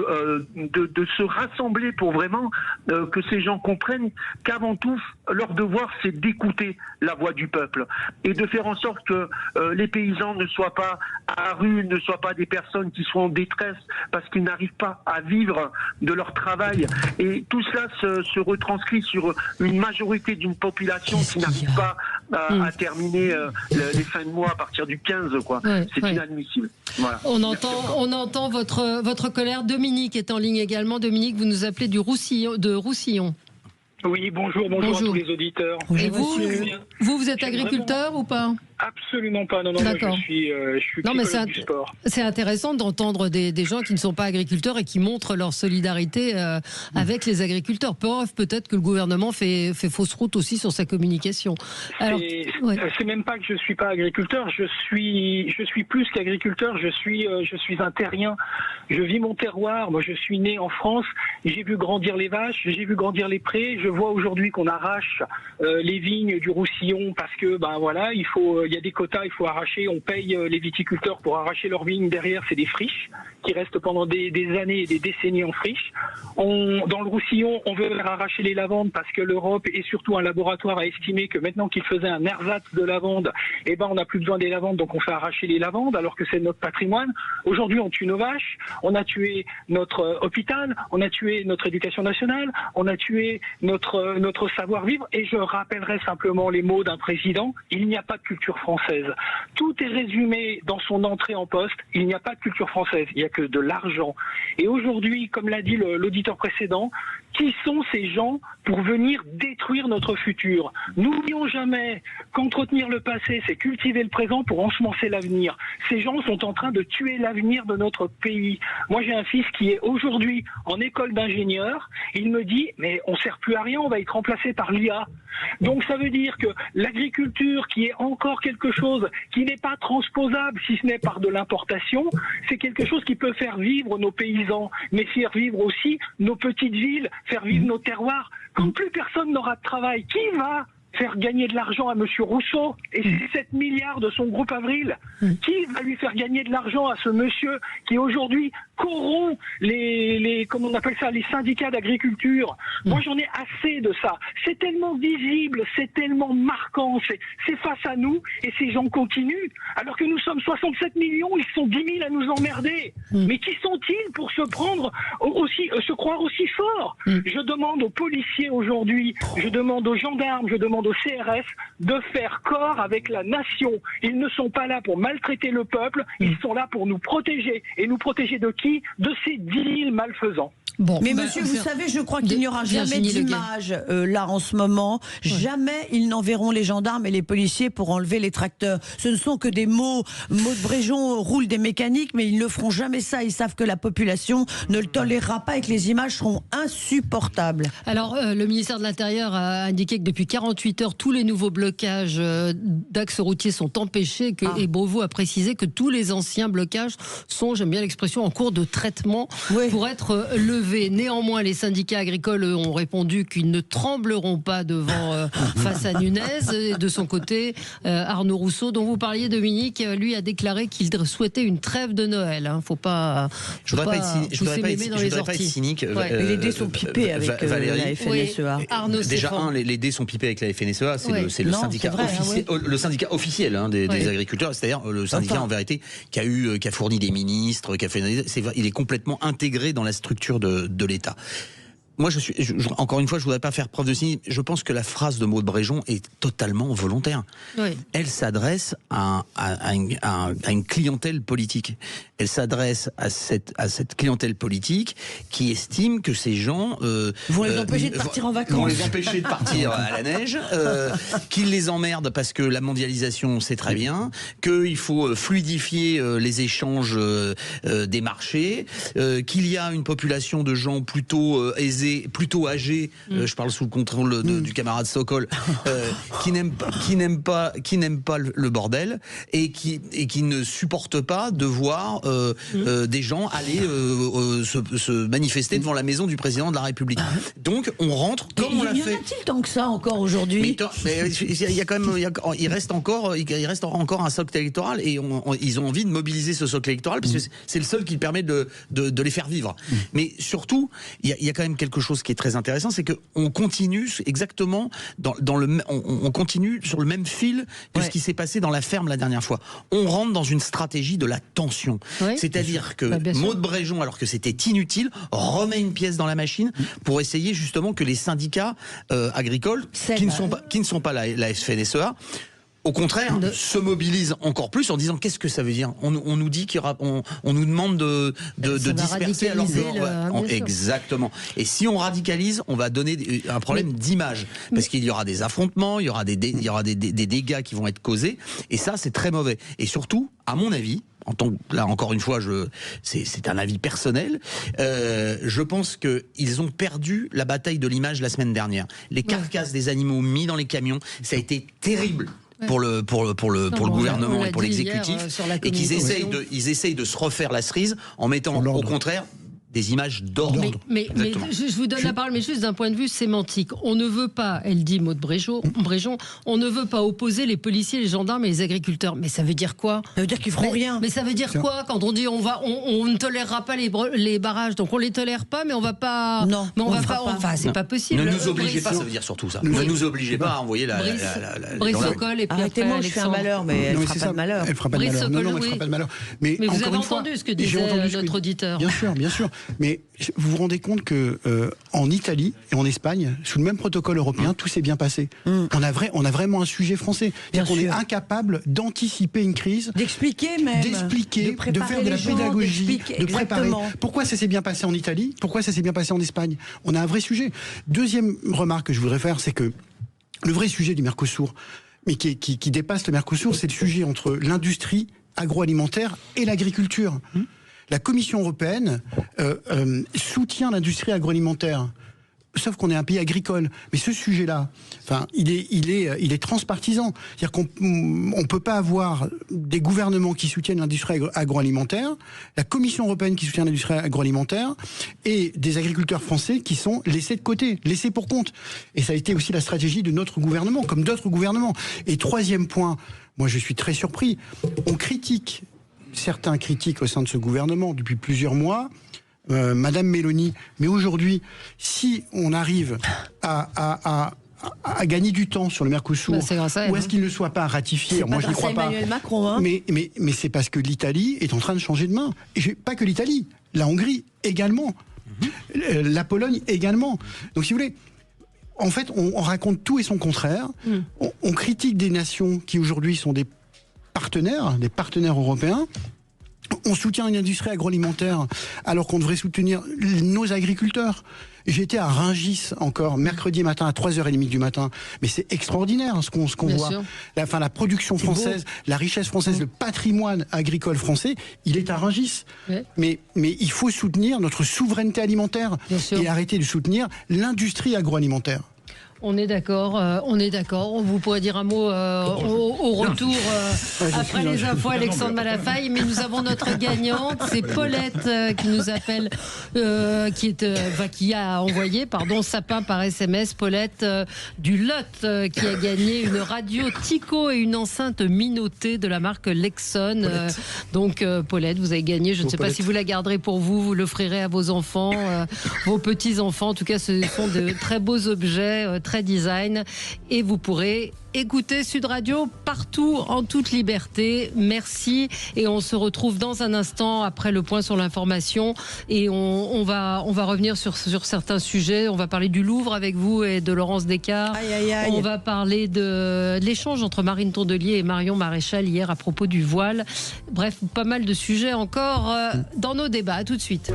Speaker 10: se rassembler pour vraiment que ces gens comprennent qu'avant tout, leur devoir, c'est d'écouter la voix du peuple et de faire en sorte que les paysans ne soient pas à la rue, ne soient pas des personnes qui sont en détresse parce qu'ils n'arrivent pas à vivre de leur travail. Et tout cela se retranscrit sur une majorité d'une population qui n'arrive pas à terminer les fins de mois à partir du 15, quoi. C'est inadmissible. Voilà.
Speaker 2: On entend votre colère. Dominique est en ligne également. Dominique, vous nous appelez de Roussillon.
Speaker 11: Oui, bonjour à tous les auditeurs.
Speaker 2: Et vous êtes agriculteur ou pas ?
Speaker 11: Absolument pas, non, moi je suis psychologue du sport.
Speaker 2: C'est intéressant d'entendre des gens qui ne sont pas agriculteurs et qui montrent leur solidarité avec les agriculteurs. Peut-être que le gouvernement fait fausse route aussi sur sa communication. Alors,
Speaker 11: c'est même pas que je suis pas agriculteur, je suis plus qu'agriculteur, je suis un terrien. Je vis mon terroir, moi je suis né en France, j'ai vu grandir les vaches, j'ai vu grandir les prés, je vois aujourd'hui qu'on arrache les vignes du Roussillon parce que il y a des quotas, il faut arracher, on paye les viticulteurs pour arracher leurs vignes, derrière c'est des friches qui restent pendant des années et des décennies en friche. Dans le Roussillon, on veut arracher les lavandes parce que l'Europe et surtout un laboratoire a estimé que maintenant qu'il faisait un ersatz de lavande, on n'a plus besoin des lavandes, donc on fait arracher les lavandes alors que c'est notre patrimoine. Aujourd'hui, on tue nos vaches, on a tué notre hôpital, on a tué notre éducation nationale, on a tué notre savoir-vivre, et je rappellerai simplement les mots d'un président: il n'y a pas de culture culture française. Tout est résumé dans son entrée en poste. Il n'y a pas de culture française, il n'y a que de l'argent. Et aujourd'hui, comme l'a dit l'auditeur précédent, qui sont ces gens pour venir détruire notre futur? N'oublions jamais qu'entretenir le passé, c'est cultiver le présent pour ensemencer l'avenir. Ces gens sont en train de tuer l'avenir de notre pays. Moi, j'ai un fils qui est aujourd'hui en école d'ingénieur. Il me dit, mais on ne sert plus à rien, on va être remplacé par l'IA. Donc ça veut dire que l'agriculture, qui est encore quelque chose qui n'est pas transposable, si ce n'est par de l'importation, c'est quelque chose qui peut faire vivre nos paysans, mais faire vivre aussi nos petites villes, faire vivre nos terroirs. Quand plus personne n'aura de travail, qui va faire gagner de l'argent à M. Rousseau et ses 7 milliards de son groupe Avril? Qui va lui faire gagner de l'argent à ce monsieur qui aujourd'hui corrompt comment on appelle ça, les syndicats d'agriculture? Moi, j'en ai assez de ça. C'est tellement visible, c'est tellement marquant, c'est face à nous, et ces gens continuent. Alors que nous sommes 67 millions, ils sont 10 000 à nous emmerder. Mais qui sont-ils pour se croire aussi forts? Je demande aux policiers aujourd'hui, je demande aux gendarmes, je demande au CRS de faire corps avec la nation. Ils ne sont pas là pour maltraiter le peuple, ils sont là pour nous protéger. Et nous protéger de qui? De ces 10 000 malfaisants.
Speaker 4: Bon, mais monsieur, vous savez, je crois qu'il n'y aura jamais d'image là en ce moment. Jamais ils n'enverront les gendarmes et les policiers pour enlever les tracteurs. Ce ne sont que des mots. Maud Bréjon roule des mécaniques, mais ils ne feront jamais ça. Ils savent que la population ne le tolérera pas et que les images seront insupportables.
Speaker 2: Alors, le ministère de l'Intérieur a indiqué que depuis 48 heures, tous les nouveaux blocages d'axes routiers sont empêchés. Et Beauvau a précisé que tous les anciens blocages sont, j'aime bien l'expression, en cours de traitement pour être levés. Néanmoins, les syndicats agricoles ont répondu qu'ils ne trembleront pas devant face à Nunez. Et de son côté, Arnaud Rousseau, dont vous parliez, Dominique, lui a déclaré qu'il souhaitait une trêve de Noël. Je voudrais pas être cynique.
Speaker 4: Les dés sont pipés avec la FNSEA.
Speaker 5: Déjà, les dés sont pipés avec la FNSEA. C'est le syndicat officiel des agriculteurs. C'est-à-dire le syndicat en vérité qui a fourni des ministres, il est complètement intégré dans la structure de l'État. Moi, encore une fois, je voudrais pas faire preuve de cynisme. Je pense que la phrase de Maud Bréjon est totalement volontaire. Elle s'adresse à une clientèle politique. Elle s'adresse à cette clientèle politique qui estime que ces gens
Speaker 4: vont les empêcher de partir en vacances,
Speaker 5: vont les empêcher de partir à la neige, qu'ils les emmerdent parce que la mondialisation c'est très bien, qu'il faut fluidifier les échanges des marchés, qu'il y a une population de gens plutôt aisés, plutôt âgés, je parle sous le contrôle du camarade Sokol, qui n'aiment pas le bordel et qui ne supportent pas de voir des gens aller se manifester devant la maison du président de la République. Donc on rentre comme on l'a fait.
Speaker 4: Y en a-t-il tant que ça encore aujourd'hui?
Speaker 5: Il y a quand même, il reste encore un socle électoral et ils ont envie de mobiliser ce socle électoral parce que c'est le seul qui permet de les faire vivre. Mais surtout, il y a quand même quelque chose qui est très intéressant, c'est qu'on continue exactement on continue sur le même fil que ce qui s'est passé dans la ferme la dernière fois. On rentre dans une stratégie de la tension. C'est-à-dire que Maud Bréjon, alors que c'était inutile, remet une pièce dans la machine pour essayer justement que les syndicats agricoles, qui ne sont pas la FNSEA, au contraire, se mobilisent encore plus en disant qu'est-ce que ça veut dire. On nous dit on nous demande de disperser alors que exactement. Et si on radicalise, on va donner un problème d'image parce qu'il y aura des affrontements, il y aura des dégâts qui vont être causés et ça c'est très mauvais. Et surtout, à mon avis, là encore une fois, c'est un avis personnel. Je pense qu'ils ont perdu la bataille de l'image la semaine dernière. Les carcasses des animaux mis dans les camions, ça a été terrible. Pour le gouvernement et pour l'exécutif, et qu'ils essayent de se refaire la cerise en mettant au contraire des images d'ordre.
Speaker 2: Mais je vous donne la parole, mais juste d'un point de vue sémantique. On ne veut pas, elle dit Maud Bréjon, on ne veut pas opposer les policiers, les gendarmes et les agriculteurs. Mais ça veut dire quoi?
Speaker 4: Ça veut dire qu'ils feront rien.
Speaker 2: Mais ça veut dire quoi quand on dit on ne tolérera pas les barrages? Donc on les tolère pas, mais on va pas.
Speaker 4: Non,
Speaker 2: mais on va pas. Enfin, c'est pas possible.
Speaker 5: Ne nous obligez pas, ça veut dire surtout ça. Ne nous obligez pas à envoyer la.
Speaker 2: Brice Sokol et puis
Speaker 4: arrêtez-moi, je fais un malheur, mais elle fera pas de malheur.
Speaker 6: Elle fera pas de malheur. Non, elle fera pas de malheur.
Speaker 2: Mais vous avez entendu ce que disait notre auditeur.
Speaker 6: Bien sûr. Mais vous vous rendez compte que en Italie et en Espagne, sous le même protocole européen, tout s'est bien passé. On a vraiment un sujet français. C'est-à-dire qu'on est incapable d'anticiper une crise,
Speaker 4: d'expliquer même,
Speaker 6: de faire de la pédagogie, de préparer. Pourquoi ça s'est bien passé en Italie? Pourquoi ça s'est bien passé en Espagne? On a un vrai sujet. Deuxième remarque que je voudrais faire, c'est que le vrai sujet du Mercosur, mais qui dépasse le Mercosur, c'est le sujet entre l'industrie agroalimentaire et l'agriculture. La Commission européenne soutient l'industrie agroalimentaire, sauf qu'on est un pays agricole. Mais ce sujet-là, il est transpartisan. C'est-à-dire qu'on peut pas avoir des gouvernements qui soutiennent l'industrie agroalimentaire, la Commission européenne qui soutient l'industrie agroalimentaire, et des agriculteurs français qui sont laissés de côté, laissés pour compte. Et ça a été aussi la stratégie de notre gouvernement, comme d'autres gouvernements. Et troisième point, moi je suis très surpris, certains critiquent au sein de ce gouvernement depuis plusieurs mois Madame Meloni, mais aujourd'hui, si on arrive à gagner du temps sur le Mercosur, ou est-ce qu'il ne soit pas ratifié?
Speaker 4: Moi, je n'y crois pas. Macron, hein.
Speaker 6: Mais c'est parce que l'Italie est en train de changer de main. Et pas que l'Italie, la Hongrie également, la Pologne également. Donc, si vous voulez, en fait, on raconte tout et son contraire. On critique des nations qui aujourd'hui sont des partenaires européens. On soutient une industrie agroalimentaire alors qu'on devrait soutenir nos agriculteurs. J'étais à Rungis encore mercredi matin à 3h30 du matin. Mais c'est extraordinaire ce qu'on voit. La production française, la richesse française, le patrimoine agricole français, il est à Rungis. Mais il faut soutenir notre souveraineté alimentaire et arrêter de soutenir l'industrie agroalimentaire.
Speaker 2: On est d'accord, Vous pourrez dire un mot au retour après les infos, Alexandre Malafaille. Mais nous avons notre gagnante, c'est Paulette qui nous appelle, qui a envoyé, sapin par SMS. Paulette du Lot qui a gagné une radio Tico et une enceinte Minoté de la marque Lexon. Donc Paulette, vous avez gagné. Je ne sais pas si vous la garderez pour vous, vous l'offrirez à vos enfants, vos petits-enfants. En tout cas, ce sont de très beaux objets, très design, et vous pourrez écouter Sud Radio partout en toute liberté. Merci, et on se retrouve dans un instant après le point sur l'information, et on va revenir sur certains sujets. On va parler du Louvre avec vous et de Laurence Descartes. On va parler de l'échange entre Marine Tondelier et Marion Maréchal hier à propos du voile. Bref, pas mal de sujets encore dans nos débats. À tout de suite.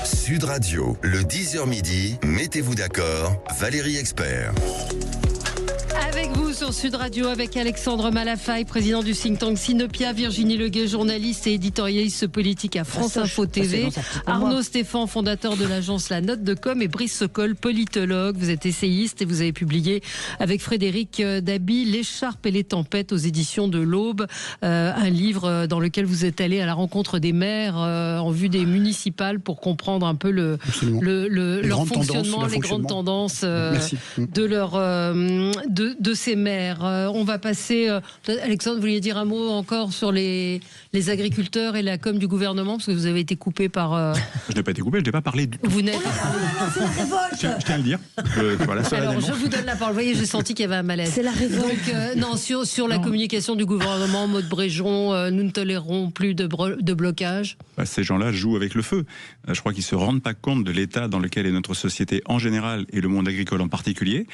Speaker 1: Sud Radio, le 10h midi, mettez-vous d'accord, Valérie Expert.
Speaker 2: Avec vous sur Sud Radio, avec Alexandre Malafaille, président du think tank Sinopia, Virginie Leguet, journaliste et éditorialiste politique à France Info TV, Arnaud Stéphane, fondateur de l'agence La Note de Com, et Brice Sokol, politologue. Vous êtes essayiste et vous avez publié avec Frédéric Dabi L'écharpe et les tempêtes aux éditions de l'Aube, un livre dans lequel vous êtes allé à la rencontre des maires en vue des municipales pour comprendre un peu leur fonctionnement, les grandes tendances de ces maires. On va passer... Alexandre, vous vouliez dire un mot encore sur les agriculteurs et la com du gouvernement, parce que vous avez été coupé par...
Speaker 3: Je n'ai pas été coupé, je n'ai pas parlé du tout.
Speaker 2: Vous n'êtes
Speaker 4: c'est la révolte.
Speaker 3: Je tiens à le dire.
Speaker 2: Alors, je vous donne la parole. Vous voyez, j'ai senti qu'il y avait un malaise.
Speaker 4: C'est la révolte.
Speaker 2: Donc, sur la communication du gouvernement, Maud Bréjon, nous ne tolérons plus de blocage.
Speaker 3: Ces gens-là jouent avec le feu. Je crois qu'ils ne se rendent pas compte de l'état dans lequel est notre société en général et le monde agricole en particulier.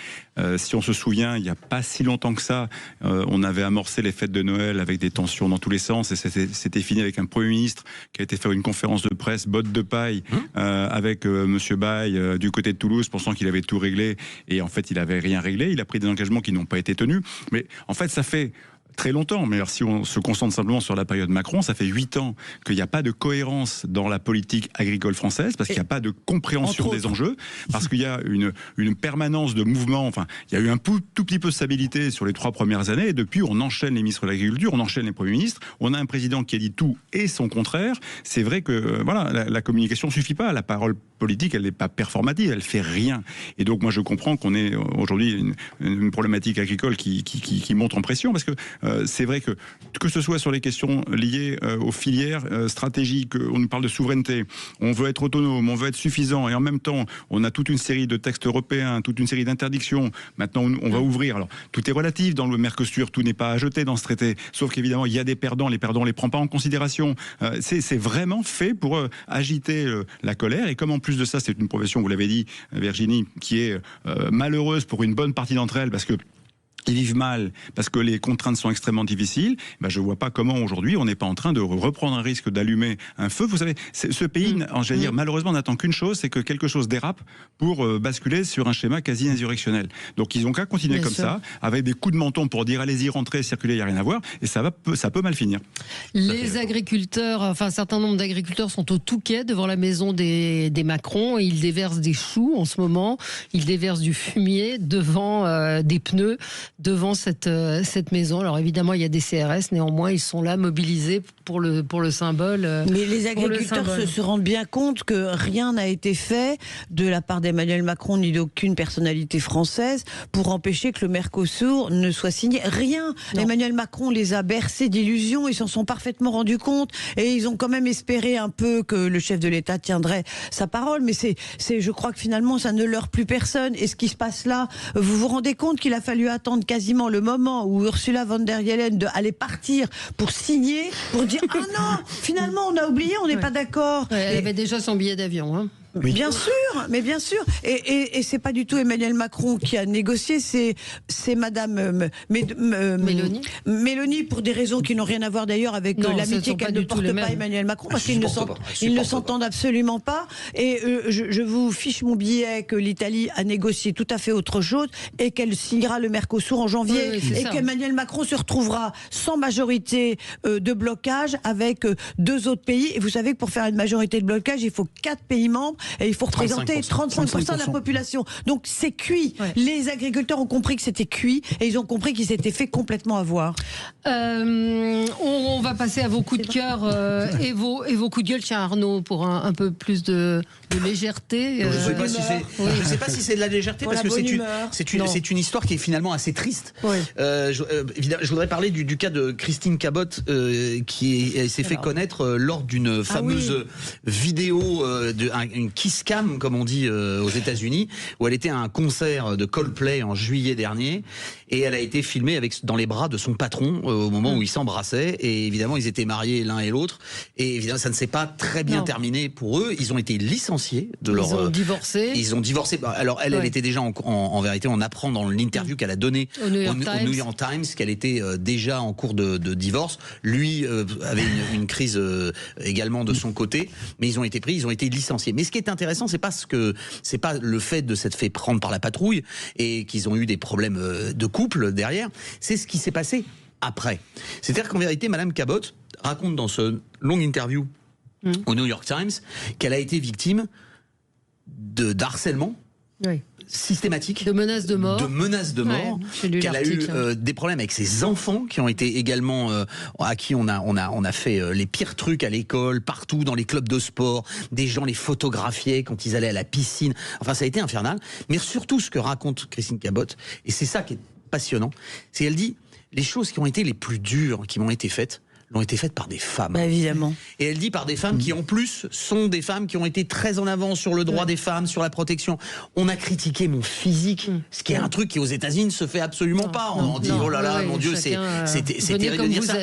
Speaker 3: Si on se souvient, il n'y a pas si longtemps que ça, on avait amorcé les fêtes de Noël avec des tensions dans tous les sens, et c'était fini avec un Premier ministre qui a été faire une conférence de presse botte de paille avec Monsieur Baye du côté de Toulouse, pensant qu'il avait tout réglé, et en fait il n'avait rien réglé. Il a pris des engagements qui n'ont pas été tenus, mais en fait ça fait très longtemps, mais alors si on se concentre simplement sur la période Macron, ça fait 8 ans qu'il n'y a pas de cohérence dans la politique agricole française, parce qu'il n'y a pas de compréhension des enjeux, parce qu'il y a une permanence de mouvement. Enfin, il y a eu un tout petit peu de stabilité sur les 3 premières années, et depuis on enchaîne les ministres de l'Agriculture, on enchaîne les premiers ministres, on a un président qui a dit tout et son contraire. C'est vrai que la communication ne suffit pas, la parole politique, elle n'est pas performative, elle fait rien. Et donc moi je comprends qu'on ait aujourd'hui une problématique agricole qui monte en pression, parce que c'est vrai que ce soit sur les questions liées aux filières stratégiques, on nous parle de souveraineté, on veut être autonome, on veut être suffisant, et en même temps on a toute une série de textes européens, toute une série d'interdictions. Maintenant on va ouvrir. Alors tout est relatif dans le Mercosur, tout n'est pas à jeter dans ce traité, sauf qu'évidemment il y a des perdants, les perdants on les prend pas en considération. C'est vraiment fait pour agiter la colère, et comme en plus de ça c'est une profession, vous l'avez dit Virginie, qui est malheureuse pour une bonne partie d'entre elles, parce que ils vivent mal, parce que les contraintes sont extrêmement difficiles, je ne vois pas comment aujourd'hui on n'est pas en train de reprendre un risque d'allumer un feu. Vous savez, ce pays, j'allais dire, malheureusement, n'attend qu'une chose, c'est que quelque chose dérape pour basculer sur un schéma quasi insurrectionnel. Donc ils n'ont qu'à continuer comme ça, avec des coups de menton pour dire allez-y, rentrez, circulez, il n'y a rien à voir, et ça peut mal finir.
Speaker 2: Les agriculteurs, enfin un certain nombre d'agriculteurs sont au Touquet devant la maison des Macron, et ils déversent des choux en ce moment, ils déversent du fumier devant des pneus, devant cette maison. Alors évidemment, il y a des CRS, néanmoins, ils sont là, mobilisés pour le symbole.
Speaker 4: Mais les agriculteurs se rendent bien compte que rien n'a été fait de la part d'Emmanuel Macron ni d'aucune personnalité française pour empêcher que le Mercosur ne soit signé. Rien. Non. Emmanuel Macron les a bercés d'illusions, ils s'en sont parfaitement rendus compte, et ils ont quand même espéré un peu que le chef de l'État tiendrait sa parole, mais je crois que finalement, ça ne leurre plus personne. Et ce qui se passe là, vous vous rendez compte qu'il a fallu attendre quasiment le moment où Ursula von der Leyen allait partir pour signer, pour dire ah non, finalement on a oublié, on n'est pas d'accord.
Speaker 2: Elle avait déjà son billet d'avion. Hein.
Speaker 4: Oui. Bien sûr, mais bien sûr. Et c'est pas du tout Emmanuel Macron qui a négocié, c'est Madame Mélanie, pour des raisons qui n'ont rien à voir d'ailleurs avec l'amitié qu'elle ne porte pas Emmanuel Macron, parce qu'ils ne s'entendent absolument pas. Et je vous fiche mon billet que l'Italie a négocié tout à fait autre chose, et qu'elle signera le Mercosur en janvier, et qu'Emmanuel Macron se retrouvera sans majorité de blocage avec 2 autres pays. Et vous savez que pour faire une majorité de blocage, il faut 4 pays membres. Et il faut représenter 35% de la population. Donc c'est cuit. Ouais. Les agriculteurs ont compris que c'était cuit, et ils ont compris qu'ils s'étaient fait complètement avoir.
Speaker 2: On va passer à vos coups de cœur et vos coups de gueule, tiens Arnaud, pour un peu plus de légèreté.
Speaker 5: Je ne sais pas si c'est de la légèreté, pour parce que c'est une histoire qui est finalement assez triste. Oui. Je voudrais parler du cas de Christine Cabot, qui s'est fait connaître lors d'une fameuse vidéo, une kiss cam, comme on dit aux États-Unis, où elle était à un concert de Coldplay en juillet dernier, et elle a été filmée dans les bras de son patron au moment où ils s'embrassaient, et évidemment ils étaient mariés l'un et l'autre, et évidemment ça ne s'est pas très bien terminé pour eux. Ils ont été licenciés de leur...
Speaker 2: Ils ont divorcé.
Speaker 5: Ils ont divorcé. Alors elle était déjà en vérité, on apprend dans l'interview qu'elle a donnée au New York Times qu'elle était déjà en cours de divorce. Lui avait une crise également de son côté, mais ils ont été pris, ils ont été licenciés. Mais ce qui est intéressant, c'est pas le fait de s'être fait prendre par la patrouille et qu'ils ont eu des problèmes de couple derrière, c'est ce qui s'est passé après. C'est-à-dire qu'en vérité, Madame Cabot raconte dans ce longue interview au New York Times qu'elle a été victime d'harcèlement systématique,
Speaker 2: de menaces de mort,
Speaker 5: qu'elle a eu des problèmes avec ses enfants qui ont été également à qui on a fait les pires trucs à l'école, partout dans les clubs de sport, des gens les photographiaient quand ils allaient à la piscine. Enfin, ça a été infernal. Mais surtout, ce que raconte Christine Cabot, et c'est ça qui est passionnant, c'est qu'elle dit les choses qui ont été les plus dures qui m'ont été faites l'ont été faites par des femmes.
Speaker 4: Bah, évidemment.
Speaker 5: Et elle dit par des femmes qui en plus sont des femmes qui ont été très en avant sur le droit des femmes, sur la protection. On a critiqué mon physique, ce qui est un truc qui aux États-Unis ne se fait absolument pas. On dit oh là là, mon Dieu, c'est terrible de dire ça.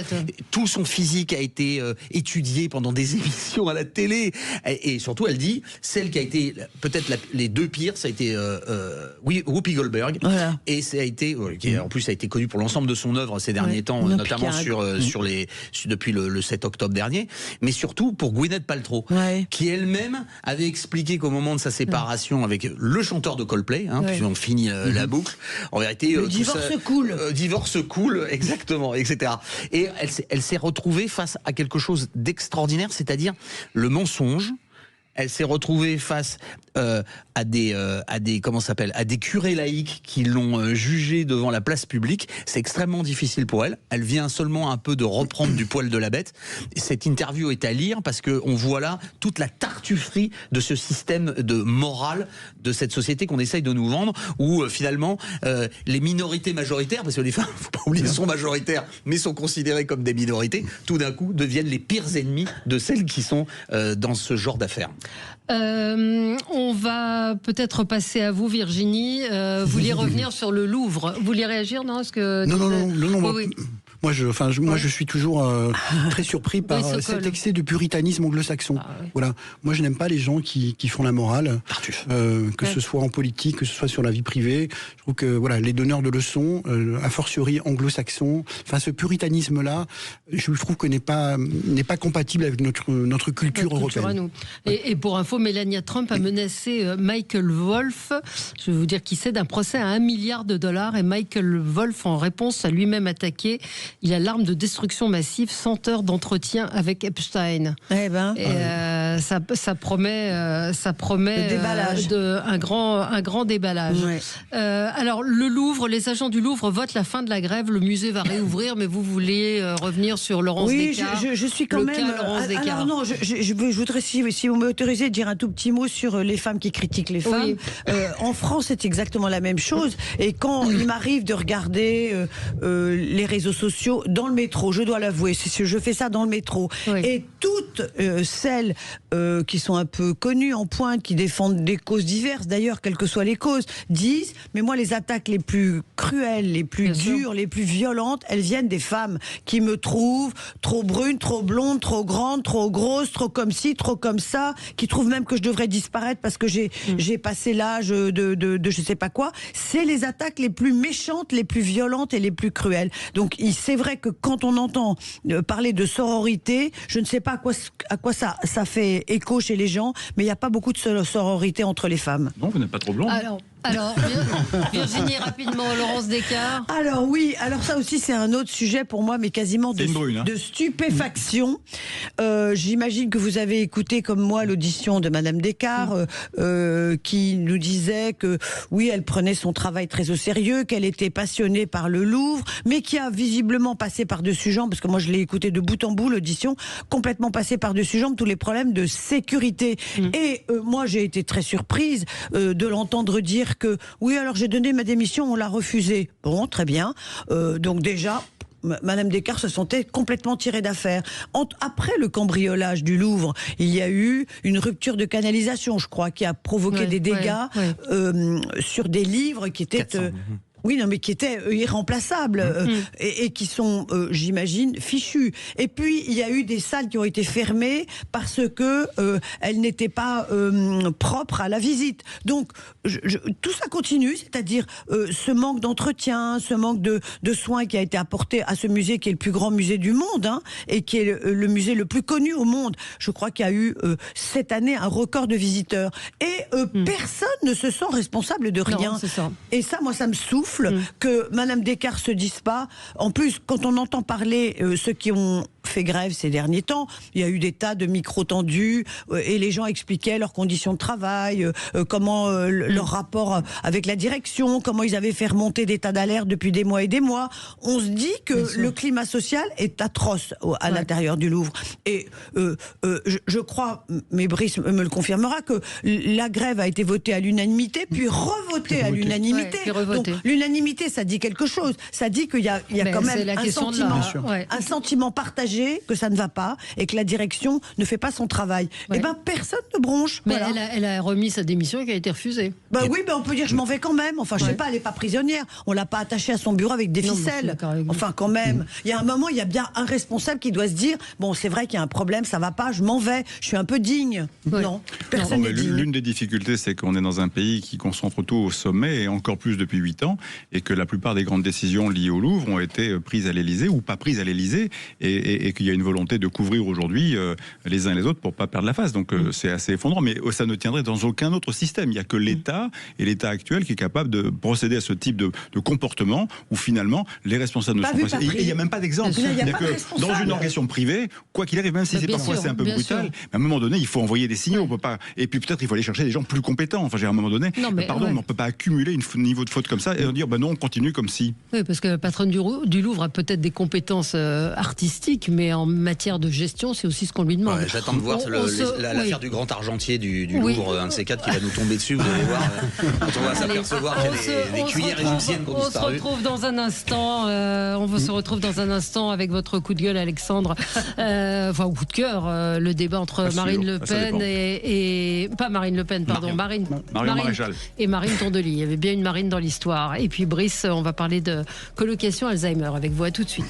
Speaker 5: Tout son physique a été étudié pendant des émissions à la télé. Et surtout, elle dit, celle qui a été peut-être les 2 pires, ça a été Whoopi Goldberg. Voilà. Et ça a été, qui en plus a été connu pour l'ensemble de son œuvre ces derniers temps, notamment depuis le 7 octobre dernier, mais surtout pour Gwyneth Paltrow, qui elle-même avait expliqué qu'au moment de sa séparation avec le chanteur de Coldplay, puis on finit la boucle, en vérité... divorce cool, exactement, etc. Et elle s'est retrouvée face à quelque chose d'extraordinaire, c'est-à-dire le mensonge elle s'est retrouvée face à des curés laïcs qui l'ont jugée devant la place publique. C'est extrêmement difficile pour elle. Elle vient seulement un peu de reprendre du poil de la bête. Cette interview est à lire parce qu'on voit là toute la tartufferie de ce système de morale de cette société qu'on essaye de nous vendre, où finalement les minorités majoritaires, parce que les femmes, faut pas oublier, sont majoritaires, mais sont considérées comme des minorités, tout d'un coup deviennent les pires ennemis de celles qui sont dans ce genre d'affaires.
Speaker 2: On va peut-être passer à vous, Virginie. Vous vouliez revenir sur le Louvre. Vous vouliez réagir, non?
Speaker 6: Non. Moi, je suis toujours très surpris par cet excès de puritanisme anglo-saxon. Voilà. Moi, je n'aime pas les gens qui font la morale, que ce soit en politique, que ce soit sur la vie privée. Je trouve que les donneurs de leçons, a fortiori anglo-saxons, ce puritanisme-là, je trouve que n'est pas compatible avec notre culture européenne.
Speaker 2: À nous. Et pour info, Melania Trump a menacé Michael Wolff, je vais vous dire qui c'est, d'un procès à $1 milliard, et Michael Wolff, en réponse, a lui-même attaqué. Il a l'arme de destruction massive, 100 heures d'entretien avec Epstein. Ça promet un grand déballage. Ouais. Alors le Louvre, les agents du Louvre votent la fin de la grève. Le musée va réouvrir, mais vous voulez revenir sur Laurence Descartes.
Speaker 4: Oui, je suis quand même. Alors non, je voudrais, si vous m'autorisez, dire un tout petit mot sur les femmes qui critiquent les femmes. Oui. En France, c'est exactement la même chose. Et quand il m'arrive de regarder les réseaux sociaux dans le métro, je dois l'avouer, je fais ça dans le métro, et toutes celles qui sont un peu connues en pointe, qui défendent des causes diverses, d'ailleurs, quelles que soient les causes, disent, mais moi, les attaques les plus cruelles, les plus dures, les plus violentes, elles viennent des femmes qui me trouvent trop brune, trop blonde, trop grande, trop grosse, trop comme ci, trop comme ça, qui trouvent même que je devrais disparaître parce que j'ai passé l'âge de je sais pas quoi. C'est les attaques les plus méchantes, les plus violentes et les plus cruelles. Donc c'est vrai que quand on entend parler de sororité, je ne sais pas à quoi ça fait écho chez les gens, mais il n'y a pas beaucoup de sororité entre les femmes.
Speaker 3: Non, vous n'êtes pas trop blonde.
Speaker 2: Alors, Virginie, rapidement, Laurence Descartes.
Speaker 4: Alors oui, ça aussi c'est un autre sujet pour moi, mais quasiment de stupéfaction. J'imagine que vous avez écouté comme moi l'audition de Madame Descartes, qui nous disait que oui, elle prenait son travail très au sérieux, qu'elle était passionnée par le Louvre, mais qui a visiblement passé par-dessus jambes, parce que moi je l'ai écouté de bout en bout l'audition, complètement passé par-dessus jambes tous les problèmes de sécurité. Et moi j'ai été très surprise de l'entendre dire que oui, alors j'ai donné ma démission, on l'a refusée. Bon, très bien. Donc déjà, Madame Descartes se sentait complètement tirée d'affaire. Après le cambriolage du Louvre, il y a eu une rupture de canalisation, je crois, qui a provoqué des dégâts sur des livres qui étaient... Oui, non, mais qui étaient irremplaçables et qui sont, j'imagine, fichus. Et puis, il y a eu des salles qui ont été fermées parce que elles n'étaient pas propres à la visite. Donc, tout ça continue, c'est-à-dire ce manque d'entretien, ce manque de soins qui a été apporté à ce musée qui est le plus grand musée du monde, et qui est le musée le plus connu au monde. Je crois qu'il y a eu cette année un record de visiteurs. Et personne ne se sent responsable de rien.
Speaker 2: Non, c'est ça.
Speaker 4: Et ça, moi, ça me souffle. Que Madame Descartes se dise pas. En plus, quand on entend parler ceux qui ont fait grève ces derniers temps, il y a eu des tas de micros tendus et les gens expliquaient leurs conditions de travail, comment leur rapport avec la direction, comment ils avaient fait remonter des tas d'alertes depuis des mois et des mois. On se dit que le climat social est atroce à l'intérieur du Louvre. Et je crois, mais Brice me le confirmera, que la grève a été votée à l'unanimité, puis revotée à l'unanimité. Donc l'unanimité, ça dit quelque chose. Ça dit qu'il y a quand même un sentiment partagé que ça ne va pas et que la direction ne fait pas son travail. Et personne ne bronche.
Speaker 2: Mais elle a remis sa démission et qui a été refusée.
Speaker 4: Oui, on peut dire je m'en vais quand même. Enfin, je sais pas, elle n'est pas prisonnière. On l'a pas attachée à son bureau avec des ficelles. Enfin, quand même. Il y a un moment, il y a bien un responsable qui doit se dire bon, c'est vrai qu'il y a un problème, ça va pas, je m'en vais, je suis un peu digne. Non, personne n'est digne.
Speaker 3: L'une des difficultés, c'est qu'on est dans un pays qui concentre tout au sommet, et encore plus depuis 8 ans, et que la plupart des grandes décisions liées au Louvre ont été prises à l'Élysée ou pas prises à l'Élysée, et qu'il y a une volonté de couvrir aujourd'hui les uns et les autres pour pas perdre la face. Donc c'est assez effondrant, mais ça ne tiendrait dans aucun autre système. Il n'y a que l'État l'État et l'État actuel qui est capable de procéder à ce type de comportement où finalement les responsables ne sont pas. Et il n'y a même pas d'exemple. Dans une organisation privée, quoi qu'il arrive, même si parfois c'est un peu brutal, à un moment donné, il faut envoyer des signaux. On peut pas. Et puis peut-être il faut aller chercher des gens plus compétents. Enfin, à un moment donné, mais on ne peut pas accumuler un niveau de faute comme ça et dire non, on continue comme si. Oui,
Speaker 2: parce que la patronne du Louvre a peut-être des compétences artistiques, mais en matière de gestion, c'est aussi ce qu'on lui demande.
Speaker 5: Ouais, j'attends de voir l'affaire du grand argentier du Louvre, un de ces quatre qui va nous tomber dessus. Vous allez voir, quand on va s'apercevoir qu'il y a des cuillères égyptiennes qui ont disparu.
Speaker 2: On se retrouve dans un instant. On se retrouve dans un instant avec votre coup de gueule, Alexandre. Enfin, coup de cœur, le débat entre Marine Le Pen et pas Marine Le Pen, pardon, Marion Maréchal et Marine Tondelier. Il y avait bien une Marine dans l'histoire. Et puis Brice, on va parler de colocation Alzheimer avec vous. À tout de suite.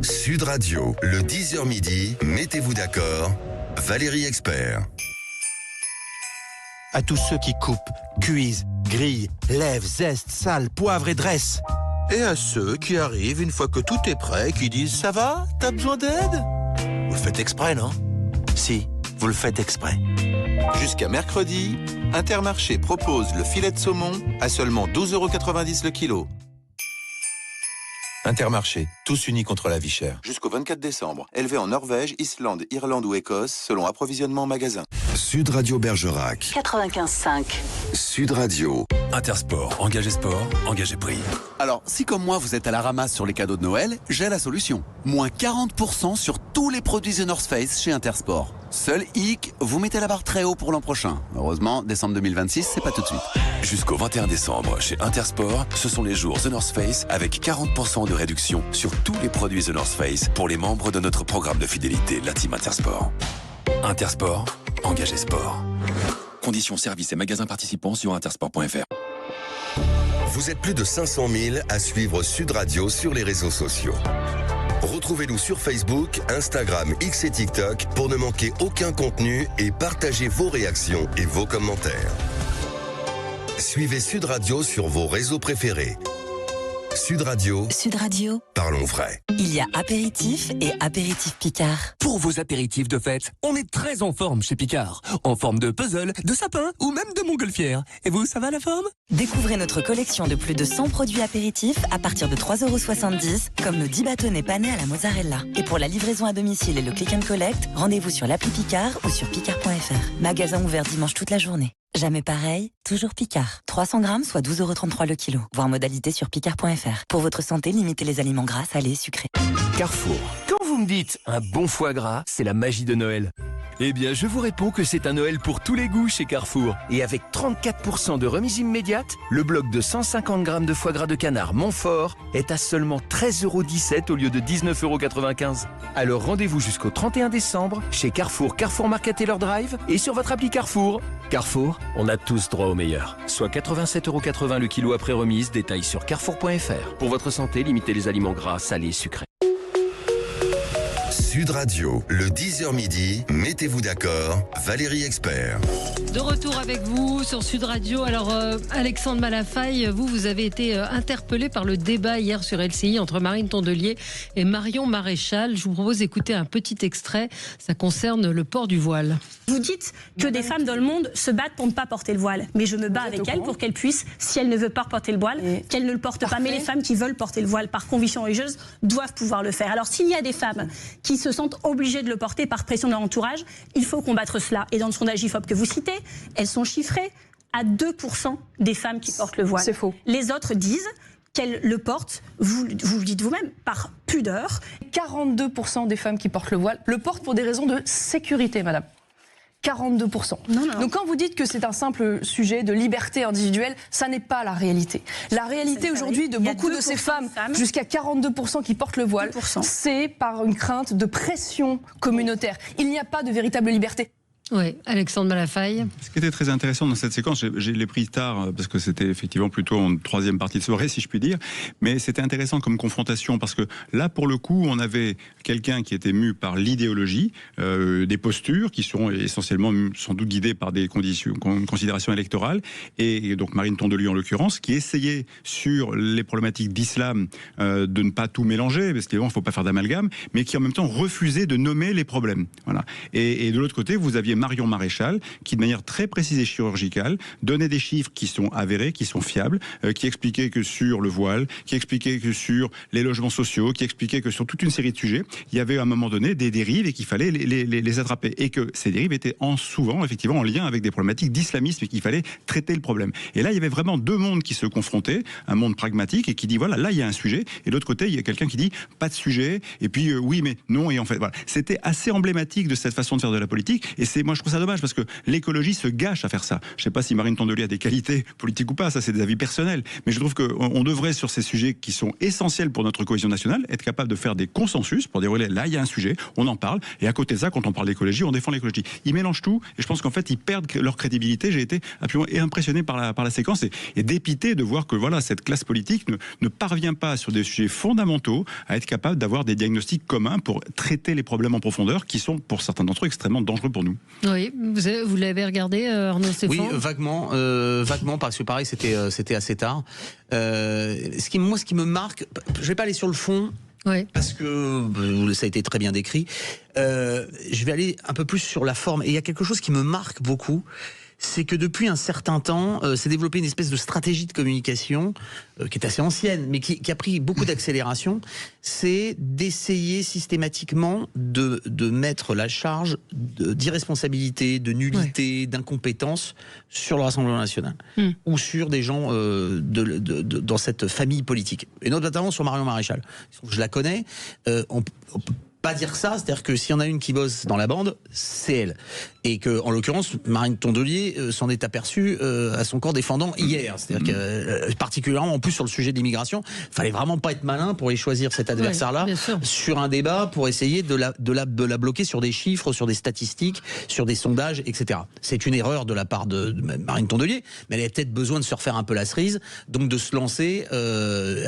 Speaker 1: Sud Radio, le 10h midi, mettez-vous d'accord, Valérie Expert.
Speaker 12: À tous ceux qui coupent, cuisent, grillent, lèvent, zestent, salent, poivrent et dressent. Et à ceux qui arrivent une fois que tout est prêt, qui disent « Ça va? T'as besoin d'aide ?» Vous le faites exprès, non? Si, vous le faites exprès. Jusqu'à mercredi, Intermarché propose le filet de saumon à seulement 12,90 € le kilo. Intermarché, tous unis contre la vie chère. Jusqu'au 24 décembre. Élevé en Norvège, Islande, Irlande ou Écosse, selon approvisionnement magasin.
Speaker 1: Sud Radio Bergerac.
Speaker 13: 95.5.
Speaker 1: Sud Radio.
Speaker 14: Intersport, engagé sport, engagé prix.
Speaker 15: Alors, si comme moi vous êtes à la ramasse sur les cadeaux de Noël, j'ai la solution. Moins 40% sur tous les produits The North Face chez Intersport. Seul hic, vous mettez la barre très haut pour l'an prochain. Heureusement, décembre 2026, c'est pas tout de suite.
Speaker 14: Jusqu'au 21 décembre, chez Intersport, ce sont les jours The North Face avec 40% de réduction sur tous les produits The North Face pour les membres de notre programme de fidélité, la Team Intersport. Intersport, engagé sport. Conditions, services et magasins participants sur intersport.fr.
Speaker 1: Vous êtes plus de 500 000 à suivre Sud Radio sur les réseaux sociaux. Retrouvez-nous sur Facebook, Instagram, X et TikTok pour ne manquer aucun contenu et partagez vos réactions et vos commentaires. Suivez Sud Radio sur vos réseaux préférés. Sud Radio.
Speaker 13: Sud Radio.
Speaker 1: Parlons vrai.
Speaker 13: Il y a apéritif et apéritif Picard.
Speaker 16: Pour vos apéritifs de fête, on est très en forme chez Picard. En forme de puzzle, de sapin ou même de montgolfière. Et vous, ça va la forme?
Speaker 13: Découvrez notre collection de plus de 100 produits apéritifs à partir de 3,70 €, comme le 10 bâtonnets panés à la mozzarella. Et pour la livraison à domicile et le click and collect, rendez-vous sur l'appli Picard ou sur picard.fr. Magasin ouvert dimanche toute la journée. Jamais pareil, toujours Picard. 300 grammes, soit 12,33 € le kilo. Voir modalité sur picard.fr. Pour votre santé, limitez les aliments gras, salés et sucrés.
Speaker 16: Carrefour. Quand vous me dites un bon foie gras, c'est la magie de Noël. Eh bien, je vous réponds que c'est un Noël pour tous les goûts chez Carrefour. Et avec 34% de remise immédiate, le bloc de 150 grammes de foie gras de canard Montfort est à seulement 13,17 € au lieu de 19,95 €. Alors rendez-vous jusqu'au 31 décembre chez Carrefour, Carrefour Market Taylor Drive et sur votre appli Carrefour. Carrefour, on a tous droit au meilleur. Soit 87,80 € le kilo après remise, détail sur carrefour.fr. Pour votre santé, limitez les aliments gras, salés et sucrés.
Speaker 1: Sud Radio, le 10h midi, mettez-vous d'accord, Valérie Expert.
Speaker 2: De retour avec vous sur Sud Radio. Alors, Alexandre Malafaille, vous avez été interpellé par le débat hier sur LCI entre Marine Tondelier et Marion Maréchal. Je vous propose d'écouter un petit extrait. Ça concerne le port du voile.
Speaker 17: Vous dites que des femmes dans le monde se battent pour ne pas porter le voile. Mais je me bats avec elles pour qu'elles puissent, si elles ne veulent pas porter le voile, qu'elles ne le portent pas. Mais les femmes qui veulent porter le voile par conviction religieuse doivent pouvoir le faire. Alors, s'il y a des femmes qui se sentent obligées de le porter par pression de leur entourage, il faut combattre cela. Et dans le sondage IFOP que vous citez, elles sont chiffrées à 2% des femmes qui portent le voile.
Speaker 18: C'est faux.
Speaker 17: Les autres disent qu'elles le portent, vous le dites vous-même, par pudeur.
Speaker 18: 42% des femmes qui portent le voile le portent pour des raisons de sécurité, madame. 42%. Non. Donc quand vous dites que c'est un simple sujet de liberté individuelle, ça n'est pas la réalité. La réalité aujourd'hui de beaucoup de ces femmes, jusqu'à 42% qui portent le voile, c'est par une crainte de pression communautaire. Il n'y a pas de véritable liberté.
Speaker 2: Oui, Alexandre Malafaille.
Speaker 3: Ce qui était très intéressant dans cette séquence, je l'ai pris tard parce que c'était effectivement plutôt en troisième partie de soirée, si je puis dire, mais c'était intéressant comme confrontation parce que là, pour le coup, on avait quelqu'un qui était mu par l'idéologie, des postures qui sont essentiellement sans doute guidées par des considérations électorales, et donc Marine Tondelier en l'occurrence, qui essayait sur les problématiques d'islam de ne pas tout mélanger, parce qu'il ne faut pas faire d'amalgame, mais qui en même temps refusait de nommer les problèmes. Voilà. Et de l'autre côté, vous aviez Marion Maréchal, qui de manière très précise et chirurgicale donnait des chiffres qui sont avérés, qui sont fiables, qui expliquaient que sur le voile, qui expliquaient que sur les logements sociaux, qui expliquaient que sur toute une série de sujets, il y avait à un moment donné des dérives et qu'il fallait les attraper. Et que ces dérives étaient souvent, effectivement, en lien avec des problématiques d'islamisme et qu'il fallait traiter le problème. Et là, il y avait vraiment deux mondes qui se confrontaient, un monde pragmatique et qui dit, voilà, là, il y a un sujet, et de l'autre côté, il y a quelqu'un qui dit, pas de sujet, et puis oui, mais non, et en fait, voilà. C'était assez emblématique de cette façon de faire de la politique, et moi, je trouve ça dommage, parce que l'écologie se gâche à faire ça. Je sais pas si Marine Tondelier a des qualités politiques ou pas, ça c'est des avis personnels, mais je trouve qu'on devrait, sur ces sujets qui sont essentiels pour notre cohésion nationale, être capable de faire des consensus pour dire, là, il y a un sujet, on en parle, et à côté de ça, quand on parle d'écologie, on défend l'écologie. Ils mélangent tout, et je pense qu'en fait, ils perdent leur crédibilité. J'ai été absolument impressionné par la séquence et dépité de voir que voilà, cette classe politique ne parvient pas sur des sujets fondamentaux à être capable d'avoir des diagnostics communs pour traiter les problèmes en profondeur qui sont, pour certains d'entre eux, extrêmement dangereux pour nous.
Speaker 2: Oui, vous l'avez regardé, Arnaud Stéphane ?
Speaker 5: Oui, vaguement, parce que pareil, c'était assez tard. Ce qui me marque, je vais pas aller sur le fond, parce que ça a été très bien décrit. Je vais aller un peu plus sur la forme. Et il y a quelque chose qui me marque beaucoup, c'est que depuis un certain temps, s'est développée une espèce de stratégie de communication qui est assez ancienne, mais qui a pris beaucoup d'accélération. C'est d'essayer systématiquement de mettre la charge d'irresponsabilité, de nullité, d'incompétence sur le Rassemblement national ou sur des gens dans cette famille politique. Et notamment sur Marion Maréchal. Je la connais. On peut pas dire ça, c'est-à-dire que s'il y en a une qui bosse dans la bande, c'est elle. Et que, en l'occurrence, Marine Tondelier s'en est aperçue à son corps défendant hier. C'est-à-dire que, particulièrement en plus sur le sujet de l'immigration, fallait vraiment pas être malin pour aller choisir cet adversaire-là sur un débat pour essayer de la bloquer sur des chiffres, sur des statistiques, sur des sondages, etc. C'est une erreur de la part de Marine Tondelier, mais elle avait peut-être besoin de se refaire un peu la cerise, donc de se lancer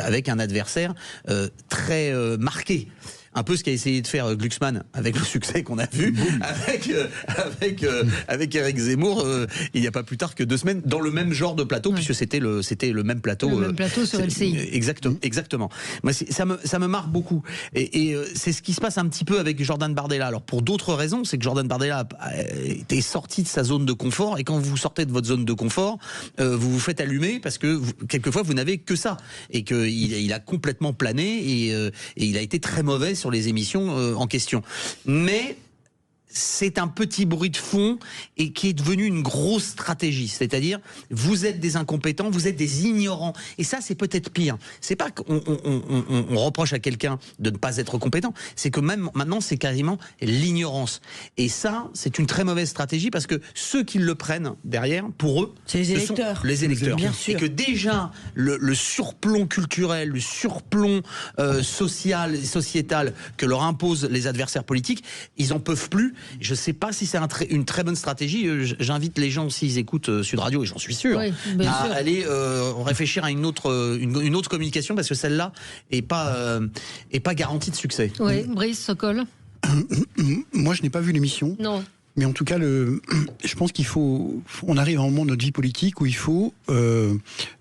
Speaker 5: avec un adversaire très marqué. Un peu ce qu'a essayé de faire Glucksmann avec le succès qu'on a vu avec Éric Zemmour il n'y a pas plus tard que 2 semaines dans le même genre de plateau, puisque c'était le même plateau.
Speaker 2: Le même plateau sur LCI.
Speaker 5: Exactement. Moi, ça me marque beaucoup. Et c'est ce qui se passe un petit peu avec Jordan Bardella. Alors pour d'autres raisons, c'est que Jordan Bardella était sorti de sa zone de confort, et quand vous sortez de votre zone de confort, vous vous faites allumer parce que quelquefois vous n'avez que ça, et qu'il a complètement plané et il a été très mauvais sur les émissions en question. Mais c'est un petit bruit de fond et qui est devenu une grosse stratégie. C'est-à-dire, vous êtes des incompétents, vous êtes des ignorants. Et ça, c'est peut-être pire. C'est pas qu'on reproche à quelqu'un de ne pas être compétent, c'est que même maintenant, c'est quasiment l'ignorance. Et ça, c'est une très mauvaise stratégie, parce que ceux qui le prennent derrière, pour eux,
Speaker 4: c'est les électeurs.
Speaker 5: Sont les électeurs.
Speaker 4: Bien sûr.
Speaker 5: Et que déjà, le surplomb culturel, le surplomb social et sociétal que leur imposent les adversaires politiques, ils en peuvent plus. Je ne sais pas si c'est une très bonne stratégie. J'invite les gens, s'ils écoutent Sud Radio, et j'en suis sûr, à aller réfléchir à une autre communication, parce que celle-là n'est pas garantie de succès.
Speaker 2: Oui, Brice Sokol.
Speaker 6: Moi, je n'ai pas vu l'émission.
Speaker 2: Non.
Speaker 6: Mais en tout cas, je pense on arrive à un moment de notre vie politique où il faut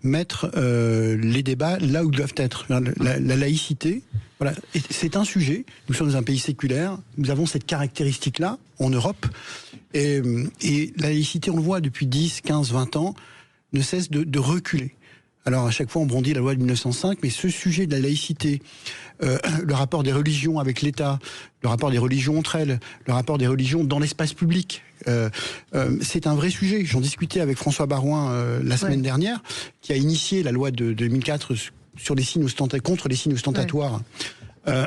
Speaker 6: mettre les débats là où ils doivent être. La laïcité, voilà, c'est un sujet. Nous sommes dans un pays séculaire. Nous avons cette caractéristique-là en Europe. Et la laïcité, on le voit depuis 10, 15, 20 ans, ne cesse de reculer. Alors à chaque fois on brandit la loi de 1905, mais ce sujet de la laïcité, le rapport des religions avec l'État, le rapport des religions entre elles, le rapport des religions dans l'espace public, c'est un vrai sujet. J'en discutais avec François Baroin la semaine dernière, qui a initié la loi de 2004 sur les signes contre les signes ostentatoires.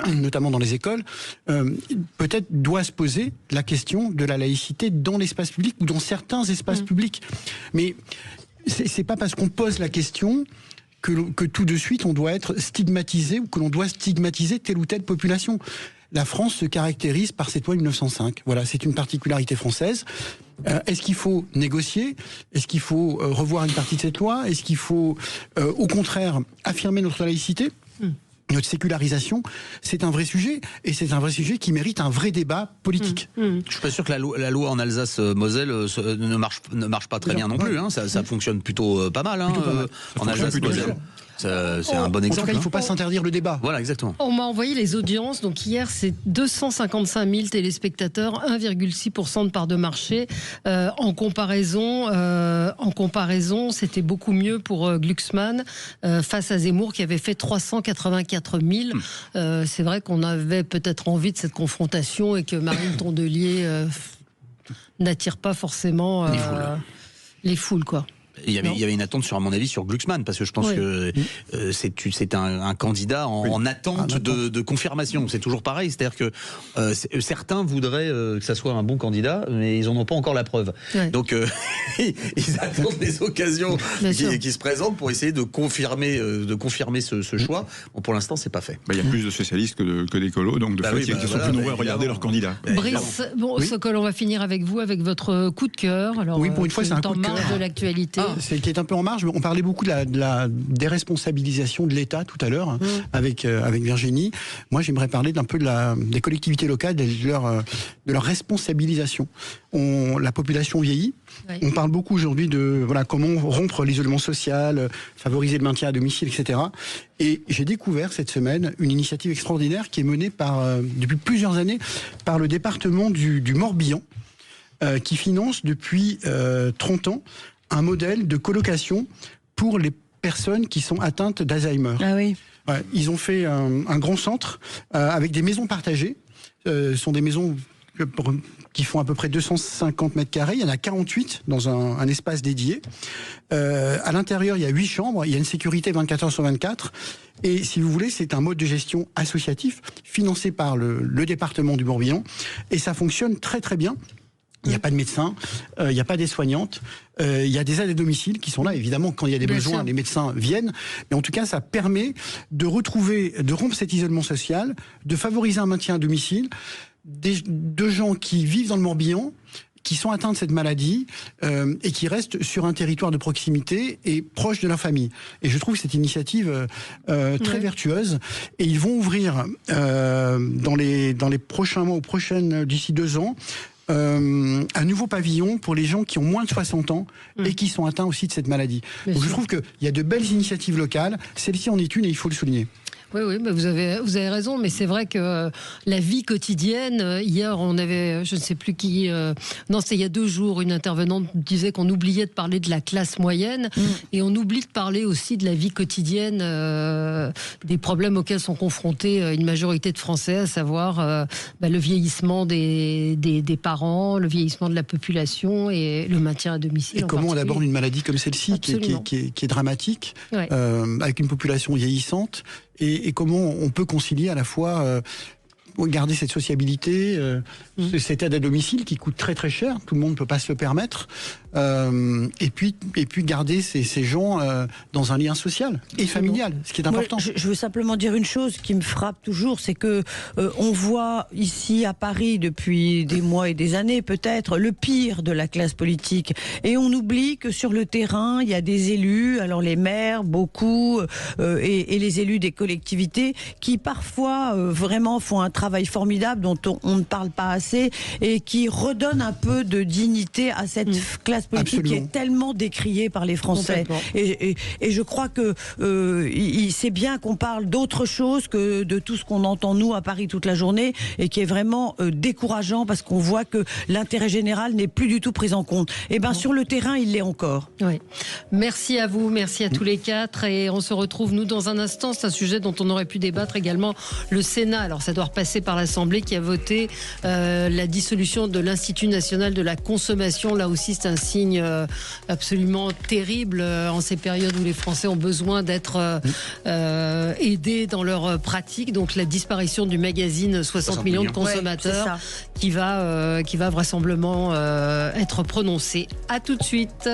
Speaker 6: Notamment dans les écoles, peut-être doit se poser la question de la laïcité dans l'espace public ou dans certains espaces publics. Mais c'est pas parce qu'on pose la question que tout de suite on doit être stigmatisé ou que l'on doit stigmatiser telle ou telle population. La France se caractérise par cette loi de 1905. Voilà, c'est une particularité française. Est-ce qu'il faut négocier ? Est-ce qu'il faut revoir une partie de cette loi ? Est-ce qu'il faut, au contraire, affirmer notre laïcité ? Notre sécularisation, c'est un vrai sujet, et c'est un vrai sujet qui mérite un vrai débat politique.
Speaker 5: Je suis pas sûr que la loi en Alsace-Moselle ne marche pas très bien non plus. Hein. Ça fonctionne plutôt pas mal. Hein,
Speaker 6: plutôt pas mal.
Speaker 5: En Alsace-Moselle. C'est un bon exemple.
Speaker 6: En tout cas, il ne faut pas s'interdire le débat.
Speaker 5: Voilà, exactement.
Speaker 2: On m'a envoyé les audiences. Donc hier, c'est 255 000 téléspectateurs, 1,6% de part de marché. En comparaison, c'était beaucoup mieux pour Glucksmann face à Zemmour qui avait fait 384 000. C'est vrai qu'on avait peut-être envie de cette confrontation et que Marine Tondelier n'attire pas forcément les foules, quoi.
Speaker 5: Il y avait une attente, à mon avis, sur Glucksmann, parce que je pense que c'est un candidat en attente de confirmation. C'est toujours pareil, c'est-à-dire que certains voudraient que ça soit un bon candidat, mais ils n'en ont pas encore la preuve. Ouais. Donc ils attendent les occasions qui se présentent pour essayer de confirmer ce choix. Bon, pour l'instant, c'est pas fait.
Speaker 3: Il y a plus de socialistes que d'écolos, donc de fait, ils sont plus nombreux à regarder leurs candidats.
Speaker 2: Brice, Sokol, on va finir avec vous, avec votre coup de cœur. Alors,
Speaker 6: oui, pour une fois, c'est un coup de cœur.
Speaker 2: De l'actualité.
Speaker 6: C'est qui est un peu en marge. On parlait beaucoup de la déresponsabilisation de l'État tout à l'heure avec Virginie. Moi, j'aimerais parler d'un peu des collectivités locales, de leur responsabilisation. La population vieillit. Oui. On parle beaucoup aujourd'hui de comment rompre l'isolement social, favoriser le maintien à domicile, etc. Et j'ai découvert cette semaine une initiative extraordinaire qui est menée depuis plusieurs années par le département du Morbihan, qui finance depuis 30 ans un modèle de colocation pour les personnes qui sont atteintes d'Alzheimer.
Speaker 4: Ah oui.
Speaker 6: Ouais, ils ont fait un grand centre avec des maisons partagées. Ce sont des maisons qui font à peu près 250 mètres carrés. Il y en a 48 dans un espace dédié. À l'intérieur, il y a 8 chambres. Il y a une sécurité 24 heures sur 24. Et si vous voulez, c'est un mode de gestion associatif financé par le département du Morbihan. Et ça fonctionne très très bien. Il n'y a pas de médecin, il n'y a pas des soignantes, il y a des aides à domicile qui sont là. Évidemment, quand il y a des besoins, les médecins viennent. Mais en tout cas, ça permet de rompre cet isolement social, de favoriser un maintien à domicile de gens qui vivent dans le Morbihan, qui sont atteints de cette maladie et qui restent sur un territoire de proximité et proche de leur famille. Et je trouve cette initiative très vertueuse. Et ils vont ouvrir dans les prochains mois ou d'ici 2 ans, un nouveau pavillon pour les gens qui ont moins de 60 ans et qui sont atteints aussi de cette maladie. Donc je trouve qu'il y a de belles initiatives locales. Celle-ci en est une et il faut le souligner.
Speaker 2: Oui, mais vous avez raison, mais c'est vrai que la vie quotidienne, hier on avait, je ne sais plus qui, non c'était il y a 2 jours, une intervenante disait qu'on oubliait de parler de la classe moyenne et on oublie de parler aussi de la vie quotidienne, des problèmes auxquels sont confrontés une majorité de Français, à savoir le vieillissement des parents, le vieillissement de la population et le maintien à domicile.
Speaker 6: Et comment on aborde une maladie comme celle-ci qui est dramatique, avec une population vieillissante. Et comment on peut concilier à la fois garder cette sociabilité, cette aide à domicile qui coûte très très cher, tout le monde ne peut pas se le permettre, et puis garder ces gens dans un lien social et familial, ce qui est important.
Speaker 4: Moi, je veux simplement dire une chose qui me frappe toujours, c'est que on voit ici à Paris depuis des mois et des années peut-être le pire de la classe politique, et on oublie que sur le terrain il y a des élus, alors les maires beaucoup, et les élus des collectivités qui parfois vraiment font un travail formidable dont on ne parle pas assez et qui redonne un peu de dignité à cette classe politique qui est tellement décriée par les Français. Et je crois que c'est bien qu'on parle d'autre chose que de tout ce qu'on entend nous à Paris toute la journée et qui est vraiment décourageant parce qu'on voit que l'intérêt général n'est plus du tout pris en compte. Et bien sur le terrain, il l'est encore.
Speaker 2: Oui. Merci à vous, merci à tous les 4 et on se retrouve nous dans un instant. C'est un sujet dont on aurait pu débattre également. Le Sénat, alors ça doit repasser par l'Assemblée qui a voté la dissolution de l'Institut national de la consommation. Là aussi, c'est un signe absolument terrible en ces périodes où les Français ont besoin d'être aidés dans leur pratique. Donc la disparition du magazine 60 millions de consommateurs qui va vraisemblablement être prononcée. À tout de suite.